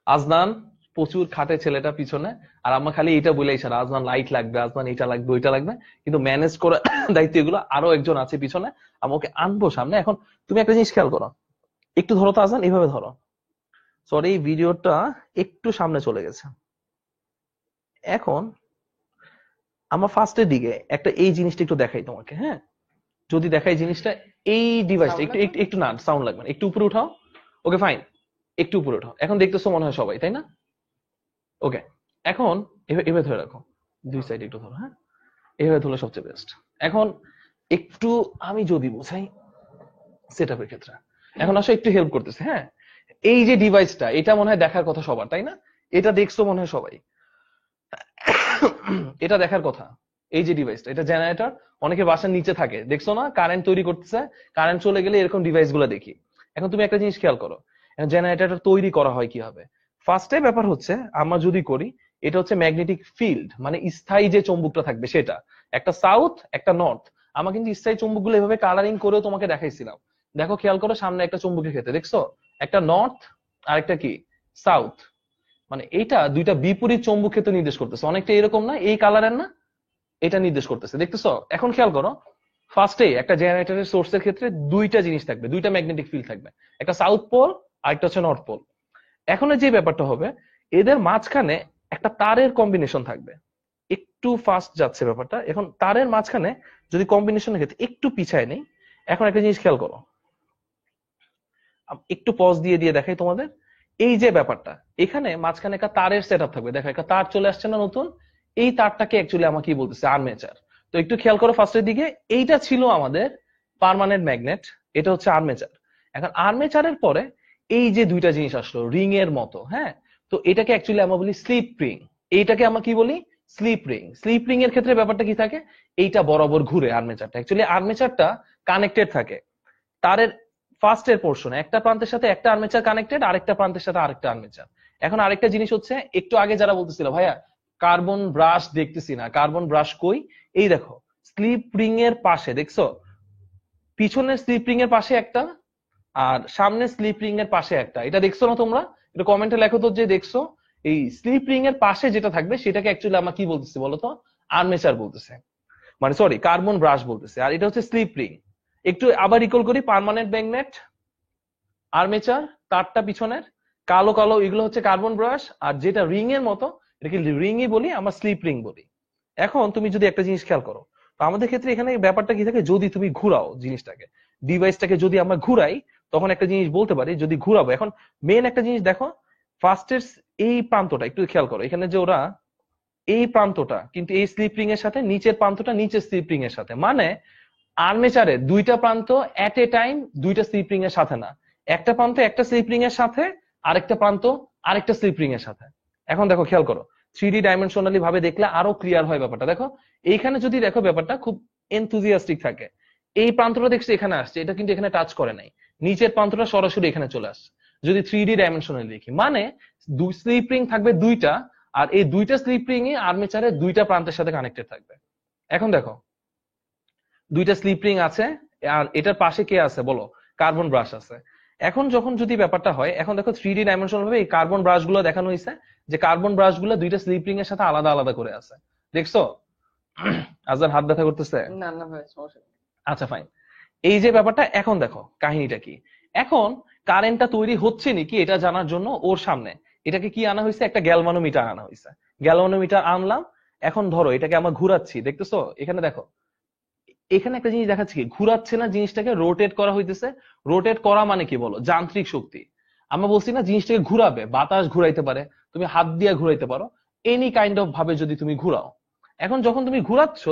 আজনান প্রচুর খাটে ছেলেটা পিছনে, আর আমরা খালি এটা বলে ইশারা, আজনান লাইট লাগবে, আজনান এটা লাগবে, ওইটা লাগবে, কিন্তু ম্যানেজ করার দায়িত্ব এগুলো আরো একজন আছে পিছনে, আমাকে আনবো সামনে। এখন তুমি একটা জিনিস খেয়াল করো, একটু ধরো তো আজনান, এইভাবে ধরো। সরি, ভিডিওটা একটু সামনে চলে গেছে। এখন আমার ফার্স্টের দিকে একটা এই জিনিসটা একটু দেখাই তোমাকে, হ্যাঁ, যদি দেখাই জিনিসটা, এই ডিভাইসটা একটু একটু একটু না, সাউন্ড লাগবে না, একটু উপরে উঠাও। ওকে ফাইন, একটু উপরে উঠাও। এখন দেখতেছো মনে হয় সবাই, তাই না? ওকে, এখন এভাবে ধরে রাখো, দুই সাইড একটু ধরো, হ্যাঁ, এভাবে ধরলে সবচেয়ে বেস্ট। এখন একটু আমি যদি বোঝাই সেটআপের ক্ষেত্রে, এখন আসলে একটু হেল্প করতেছে, হ্যাঁ। এই যে ডিভাইসটা, এটা মনে হয় দেখার কথা সবার, তাই না? এটা দেখছো মনে হয় সবাই, এটা দেখার কথা। এই যে ডিভাইসটা, এটা জেনারেটর, অনেকে বাসার নিচে থাকে, দেখছো না, কারেন্ট তৈরি করতেছে, কারেন্ট চলে গেলে এরকম ডিভাইস গুলো দেখি। এখন তুমি একটা জিনিস খেয়াল করো, জেনারেটরটা তৈরি করা হয় কিভাবে। ফার্স্টে ব্যাপার হচ্ছে, আমরা যদি করি, এটা হচ্ছে ম্যাগনেটিক ফিল্ড, মানে স্থায়ী যে চৌম্বকটা থাকবে সেটা, একটা সাউথ একটা নর্থ। আমরা কিন্তু স্থায়ী চৌম্বক গুলো এভাবে কালারিং করেও তোমাকে দেখাইছিলাম। দেখো খেয়াল করো, সামনে একটা চৌম্বকের ক্ষেত্রে দেখছো একটা নর্থ আর একটা কি সাউথ, মানে এইটা দুইটা বিপরীত চৌম্বক ক্ষেত্র নির্দেশ করতেছে, অনেকটা এরকম না, এই কালারের না, এটা নির্দেশ করতেছে, দেখতেছো? এখন খেয়াল করো, ফার্স্টে একটা জেনারেটরের সোর্সের ক্ষেত্রে দুইটা জিনিস থাকবে, দুইটা ম্যাগনেটিক ফিল্ড থাকবে, একটা সাউথ পোল আর একটা হচ্ছে নর্থ পোল। এখন যে ব্যাপারটা হবে, এদের মাঝখানে একটা তারের কম্বিনেশন থাকবে। একটু ফাস্ট যাচ্ছে ব্যাপারটা। এখন তারের মাঝখানে যদি কম্বিনেশনের ক্ষেত্রে একটু পিছায় নেই, এখন একটা জিনিস খেয়াল করো, একটু পজ দিয়ে দিয়ে দেখাই তোমাদের। এই যে ব্যাপারটা, এখানে মাঝখানে একটা তারের সেটআপ থাকবে, দেখো একটা তার চলে আসছে না নতুন, এই তারটাকে অ্যাকচুয়ালি আমাকে কি বলতেছে, আর্মেচার। তো একটু খেয়াল করো ফার্স্টের দিকে, এইটা ছিল আমাদের পার্মানেন্ট ম্যাগনেট, এটা হচ্ছে আর্মেচার। এখন আর্মেচারের পরে এই যে দুইটা জিনিস আসলো রিং এর মতো, হ্যাঁ, তো এটাকে অ্যাকচুয়ালি আমরা বলি স্লিপ রিং। এইটাকে আমরা কি বলি, স্লিপ রিং। স্লিপ রিং এর ক্ষেত্রে ব্যাপারটা কি থাকে, এইটা বরাবর ঘুরে আর্মেচারটা, অ্যাকচুয়ালি আর্মেচারটা কানেক্টেড থাকে তারের ফার্স্টের পোর্শনে, একটা প্রান্তের সাথে একটা আর্মেচার কানেক্টেড, আরেকটা প্রান্তের সাথে আরেকটা আর্মেচার। এখন আরেকটা জিনিস হচ্ছে, একটু আগে যারা বলতেছিল ভাইয়া কার্বন ব্রাশ দেখতেছি না, কার্বন ব্রাশ কই, এই দেখো স্লিপ রিং এর পাশে দেখছো, পিছনের স্লিপ রিং এর পাশে একটা আর সামনের স্লিপ রিং এর পাশে একটা, এটা দেখছো না তোমরা? এটা কমেন্টে লেখো তো যে দেখছো। এই স্লিপ রিং এর পাশে যেটা থাকবে সেটাকে অ্যাকচুয়ালি আমরা কি বলতেছি বলতো, আর্মেচার বলতেছে, মানে সরি কার্বন ব্রাশ বলতেছে, আর এটা হচ্ছে স্লিপ রিং। একটু আবার রিকল করি, পার্মানেন্ট ম্যাগনেট, আর্মেচার, তারটা পিছনের কালো কালো, এগুলো হচ্ছে কার্বন ব্রাশ, আর যেটা রিং এর মতো এটাকে রিংই বলি, আমরা স্লিপ রিং বলি। এখন তুমি যদি একটা জিনিস খেয়াল করো, তো আমাদের ক্ষেত্রে এখানে ব্যাপারটা কি থাকে, যদি তুমি ঘুরাও জিনিসটাকে, ডিভাইসটাকে যদি আমরা ঘুরাই, তখন একটা জিনিস বলতে পারি, যদি ঘুরাবো, এখন মেন একটা জিনিস দেখো, ফার্স্টের এই প্রান্তটা একটু খেয়াল করো, এখানে যে ওরা এই প্রান্তটা কিন্তু এই স্লিপ রিং এর সাথে, নিচের প্রান্তটা নিচের স্লিপ রিং এর সাথে, মানে আর্মেচারের দুইটা প্রান্ত এট এ টাইম দুইটা স্লিপ রিং এর সাথে না, একটা প্রান্ত একটা স্লিপ রিং এর সাথে, আরেকটা প্রান্ত আরেকটা স্লিপ রিং এর সাথে। এখন দেখো খেয়াল করো, 3D ডাইমেনশনালি ভাবে দেখলে আরো ক্লিয়ার হয় ব্যাপারটা। দেখো এইখানে যদি দেখো ব্যাপারটা খুব এনথুজিয়াস্টিক থাকে, এই প্রান্তটা দেখছি এখানে আসছে, এটা কিন্তু এখানে টাচ করে নাই, নিচের প্রান্তটা সরাসরি এখানে চলে আসছে। যদি 3D ডাইমেনশনালি দেখি, মানে দুই স্লিপ রিং থাকবে দুইটা, আর এই দুইটা স্লিপ রিং ই আর্মেচারের দুইটা প্রান্তের সাথে কানেক্টেড থাকবে। এখন দেখো দুইটা স্লিপ রিং আছে, আর এটার পাশে কে আছে বলো, কার্বন ব্রাশ আছে। এখন যখন যদি ব্যাপারটা হয়, এখন দেখো 3D ডাইমেনশনাল ভাবে এই কার্বন ব্রাশ গুলো দেখানো হয়েছে, যে কার্বন ব্রাশ গুলো দুইটা স্লিপ রিং এর সাথে আলাদা আলাদা করে আছে, দেখছো? আজান হাত ব্যথা করতেছে? না না ভাই, সমস্যা নেই। আচ্ছা ফাইন। এই যে ব্যাপারটা, এখন দেখো কাহিনীটা কি, এখন কারেন্টটা তৈরি হচ্ছে নাকি এটা জানার জন্য ওর সামনে এটাকে কি আনা হয়েছে, একটা গ্যালভানোমিটার আনা হয়েছে। গ্যালভানোমিটার আনলাম, এখন ধরো এটাকে আমরা ঘুরাচ্ছি, দেখতেছো এখানে দেখো, এখানে একটা জিনিস দেখাচ্ছে কি, ঘুরাচ্ছে না, জিনিসটাকে রোটেট করা হইতেছে। রোটেট করা মানে কি বলো, যান্ত্রিক শক্তি। আমরা বলছি না জিনিসটাকে ঘুরাবে, বাতাস ঘুরাইতে পারে, তুমি হাত দিয়ে ঘুরাইতে পারো, এনি কাইন্ড অফ ভাবে যদি তুমি ঘুরাও। এখন যখন তুমি ঘুরাচ্ছ,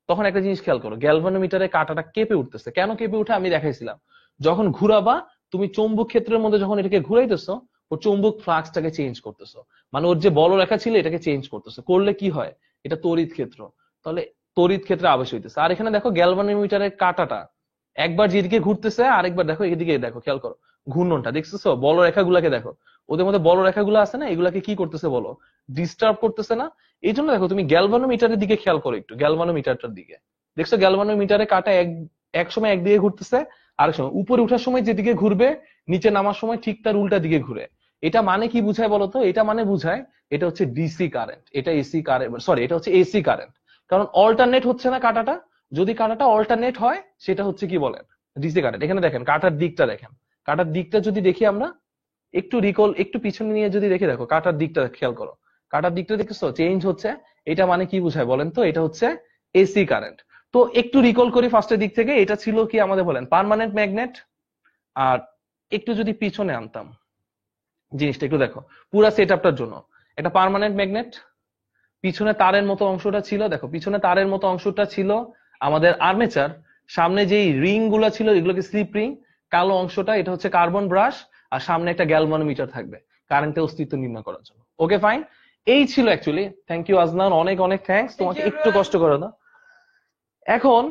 তখন একটা জিনিস খেয়াল করো, গ্যালভানোমিটারের কাঁটাটা কেঁপে উঠতেছে। কেন কেঁপে উঠে আমি দেখাইছিলাম, যখন ঘুরাবা তুমি চৌম্বক ক্ষেত্রের মধ্যে যখন এটাকে ঘুরাইতেছো, ও চৌম্বক ফ্লাক্সটাকে চেঞ্জ করতেছো, মানে ওর যে বলরেখা ছিল এটাকে চেঞ্জ করতেছো, করলে কি হয়, এটা তড়িৎ ক্ষেত্র। তাহলে তড়িৎ ক্ষেত্রে আবেশ হইতেছে। আর এখানে দেখো গ্যালভানোমিটারের কাঁটাটা একবার যেদিকে ঘুরতেছে, আরেকবার দেখো এদিকে, দেখো খেয়াল করো ঘূর্ণনটা দেখতেছো, বলরেখা গুলাকে দেখো, ওদের মধ্যে বড় রেখাগুলো আছে না, এগুলাকে কি করতেছে বলো, ডিস্টার্ব করতেছে না? এই জন্য দেখো তুমি গ্যালভানোমিটারের দিকে খেয়াল করো একটু, গ্যালভানোমিটারটার দিকে দেখছো, গ্যালভানোমিটারে কাটা এক সময় একদিকে ঘুরতেছে, আরেক সময় উপরে ওঠার সময় যেদিকে ঘুরবে নিচে নামার সময় ঠিক তার উল্টা দিকে ঘুরে। এটা মানে কি বুঝায় বলতো? এটা মানে বুঝায় এটা হচ্ছে ডিসি কারেন্ট, এটা এসি কারেন্ট, সরি এটা হচ্ছে এসি কারেন্ট। কারণ অল্টারনেট হচ্ছে না কাটাটা, যদি কাটাটা অল্টারনেট হয় সেটা হচ্ছে কি বলেন, ডিসি কারেন্ট। এখানে দেখেন কাটার দিকটা, দেখেন কাটার দিকটা যদি দেখি আমরা একটু রিকল, একটু পিছনে নিয়ে যদি দেখে, দেখো কাটার দিকটা খেয়াল করো, কাটার দিকটা দেখছো চেঞ্জ হচ্ছে। এটা মানে কি বুঝায় বলেন তো? এটা হচ্ছে এসি কারেন্ট। তো একটু রিকল করি ফার্স্টের দিক থেকে, এটা ছিল কি আমাদের বলেন পার্মানেন্ট ম্যাগনেট। আর একটু যদি পিছনে আনতাম জিনিসটা, একটু দেখো পুরো সেটআপটার জন্য একটা পার্মানেন্ট ম্যাগনেট, পিছনে তারের মতো অংশটা ছিল, দেখো পিছনে তারের মতো অংশটা ছিল আমাদের আর্মেচার, সামনে যেই রিং গুলা ছিল এগুলোকে স্লিপ রিং, কালো অংশটা এটা হচ্ছে কার্বন ব্রাশ, আর সামনে একটা গ্যালভানোমিটার থাকবে কারেন্টের অস্তিত্ব নির্ণয় করার জন্য। ওকে ফাইন, এই ছিল অ্যাকচুয়ালি। থ্যাংক ইউ আজনান, অনেক অনেক থ্যাঙ্কস তোমাকে, একটু কষ্ট করে দাও। এখন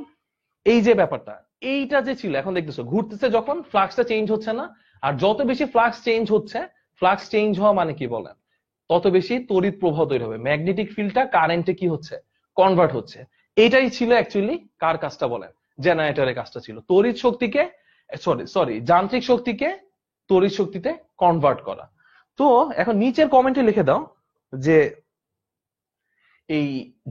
এই যে ব্যাপারটা, এইটা যে ছিল এখন দেখতেছো ঘুরতেছে যখন ফ্লাক্সটা চেঞ্জ হচ্ছে না, আর যত বেশি ফ্লাক্স চেঞ্জ হচ্ছে, ফ্লাক্স চেঞ্জ হওয়া মানে কি বলেন, তত বেশি তড়িৎ প্রবাহ তৈরি হবে, ম্যাগনেটিক ফিল্ডটা কারেন্টে কি হচ্ছে, কনভার্ট হচ্ছে। এটাই ছিল অ্যাকচুয়ালি কার কাজটা বলেন, জেনারেটরের কাজটা ছিল তড়িৎ শক্তিকে, সরি যান্ত্রিক শক্তিকে তড়িৎ শক্তিতে কনভার্ট করা। তো এখন নিচের কমেন্টে লিখে দাও যে এই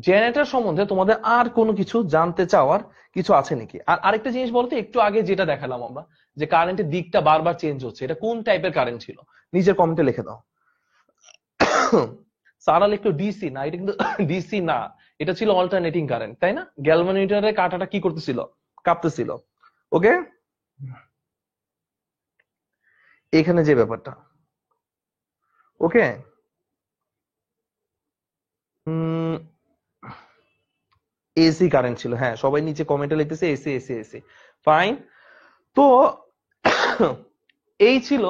জেনারেটর সম্বন্ধে তোমাদের আর কোনো কিছু জানতে চাওয়ার কিছু আছে নাকি। আর আরেকটা জিনিস বলতে, একটু আগে যেটা দেখালাম আমরা যে কারেন্টের দিকটা বারবার চেঞ্জ হচ্ছে, এটা কোন টাইপের কারেন্ট ছিল, নিচের কমেন্টে লিখে দাও। সারা লিখলো ডিসি না, এটা কিন্তু ডিসি না, এটা ছিল অল্টারনেটিং কারেন্ট, তাই না? গ্যালভানোমিটারের কাঁটাটা কি করতেছিল, কাঁপতেছিল। ওকে, এখানে যে ব্যাপারটা, ওকে এসি কারেন্ট ছিল, হ্যাঁ সবাই নিচে কমেন্টে লিখতেছে এসি এসি এসি, ফাইন। তো এই ছিল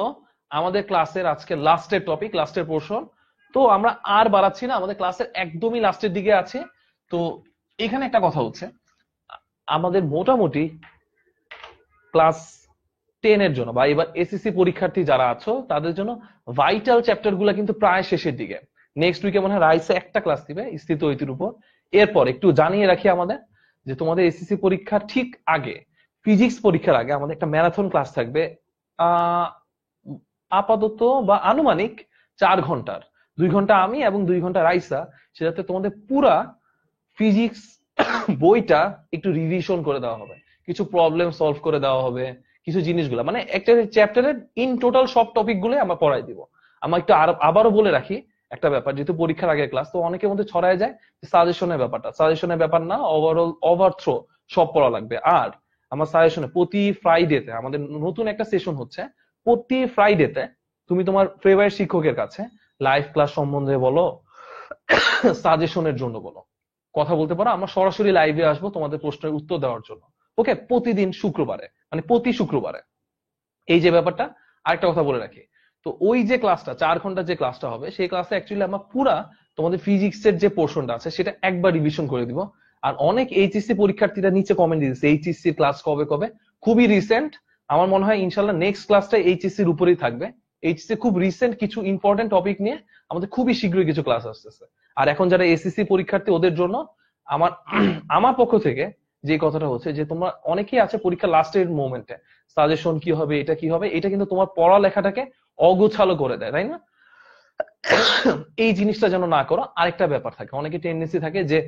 আমাদের ক্লাসের আজকে লাস্টের টপিক, লাস্টের পোর্শন। তো আমরা আর বাড়াচ্ছি না, আমাদের ক্লাসের একদমই লাস্টের দিকে আছে। তো এখানে একটা কথা হচ্ছে, আমাদের মোটামুটি ক্লাস 10 এর জন্য বা এবার এসএসসি পরীক্ষার্থী যারা আছো তাদের জন্য ভাইটাল চ্যাপ্টার গুলা কিন্তু প্রায় শেষের দিকে। নেক্সট উইকে মনে হয় রাইসে একটা ক্লাস দিবে স্থিত ঐতির উপর। এরপর একটু জানিয়ে রাখি আমাদের যে তোমাদের এসএসসি পরীক্ষার ঠিক আগে, ফিজিক্স পরীক্ষার আগে আমাদের একটা ম্যারাথন ক্লাস থাকবে, আপাতত বা আনুমানিক 4 ঘন্টার, 2 ঘন্টা আমি এবং 2 ঘন্টা রাইসা, সেটাতে তোমাদের পুরা ফিজিক্স বইটা একটু রিভিশন করে দেওয়া হবে, কিছু প্রবলেম সলভ করে দেওয়া হবে, কিছু জিনিসগুলো মানে একটা চ্যাপ্টারের ইন টোটাল সব টপিক গুলো আমরা পড়াই দিব। আমরা একটু আবারও বলে রাখি একটা ব্যাপার, যেহেতু পরীক্ষার আগে ক্লাস, তো অনেকের মধ্যে ছড়ায় যায় সাজেশনের ব্যাপারটা, সাজেশনের ব্যাপার না, ওভারঅল ওভারথ্রো সব পড়া লাগবে। আর আমার সাজেশনে প্রতি ফ্রাইডেতে আমাদের নতুন একটা সেশন হচ্ছে, প্রতি ফ্রাইডেতে তুমি তোমার ফেভারিট শিক্ষকের কাছে লাইভ ক্লাস সম্বন্ধে বলো, সাজেশনের জন্য বলো, কথা বলতে পারো, আমরা সরাসরি লাইভে আসবো তোমাদের প্রশ্নের উত্তর দেওয়ার জন্য। ওকে, প্রতিদিন শুক্রবারে, মানে প্রতি শুক্রবারে এই যে ব্যাপারটা। আরেকটা কথা বলে রাখি, তো ওই যে ক্লাসটা 4 ঘন্টা যে ক্লাসটা হবে, সেই ক্লাসে অ্যাকচুয়ালি আমরা পুরা তোমাদের ফিজিক্সের যে পোর্শনটা আছে সেটা একবার রিভিশন করে দিব। আর অনেক এইচএসসি পরীক্ষার্থীরা নিচে কমেন্ট দিয়েছে এইচএসসি ক্লাস কবে কবে, খুবই রিসেন্ট। আমার মনে হয় ইনশাল্লাহ নেক্সট ক্লাসটা এইচএসসির উপরেই থাকবে। এইচএসসি খুব রিসেন্ট কিছু ইম্পর্টেন্ট টপিক নিয়ে আমাদের খুবই শীঘ্রই কিছু ক্লাস আসতেছে। আর এখন যারা এসএসসি পরীক্ষার্থী ওদের জন্য আমার আমার পক্ষ থেকে যে কথাটা হচ্ছে যে তোমরা অনেকেই আছে পরীক্ষা লাস্টের মোমেন্টে সাজেশন কি হবে, এটা কি হবে, এটা কিন্তু তোমার পড়ালেখাটাকে অগোছালো করে দেয়, তাই না? এই জিনিসটা যেন না করো। আরেকটা ব্যাপার থাকে, অনেকে টেন্ডেন্সি থাকে যে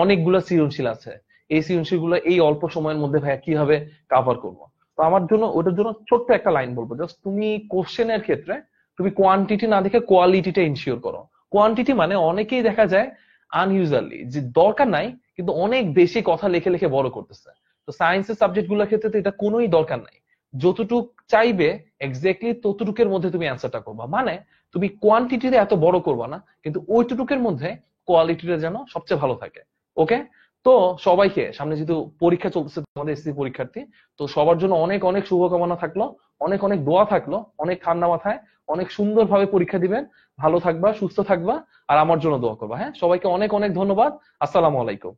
অনেকগুলো সৃজনশীল আছে, এই সৃজনশীল গুলো এই অল্প সময়ের মধ্যে ভাইয়া কিভাবে কাভার করবো। তো আমার জন্য ওটার জন্য ছোট্ট একটা লাইন বলবো, জাস্ট তুমি কোশ্চেনের ক্ষেত্রে তুমি কোয়ান্টিটি না দেখে কোয়ালিটিটা ইনশিওর করো। কোয়ান্টিটি মানে অনেকেই দেখা যায় আনইউজুয়ালি যে দরকার নাই কিন্তু অনেক বেশি কথা লিখে লিখে বড় করতেছে। তো সায়েন্সের সাবজেক্ট গুলোর ক্ষেত্রে তো এটা কোনোই দরকার নাই, যতটুক চাইবে এক্স্যাক্টলি ততটুকের মধ্যে তুমি অ্যান্সারটা করবা, মানে তুমি কোয়ান্টিটিতে এত বড় করবা না, কিন্তু ওইটুকুর মধ্যে কোয়ালিটিটা যেন সবচেয়ে ভালো থাকে। ওকে, তো সবাইকে সামনে যেহেতু পরীক্ষা চলতেছে তোমাদের এসএসসি পরীক্ষার্থী, তো সবার জন্য অনেক অনেক শুভকামনা থাকলো, অনেক অনেক দোয়া থাকলো, অনেক ঠান্ডা মাথায় অনেক সুন্দরভাবে পরীক্ষা দিবেন, ভালো থাকবা, সুস্থ থাকবা, আর আমার জন্য দোয়া করবা। হ্যাঁ, সবাইকে অনেক অনেক ধন্যবাদ। আসসালামু আলাইকুম।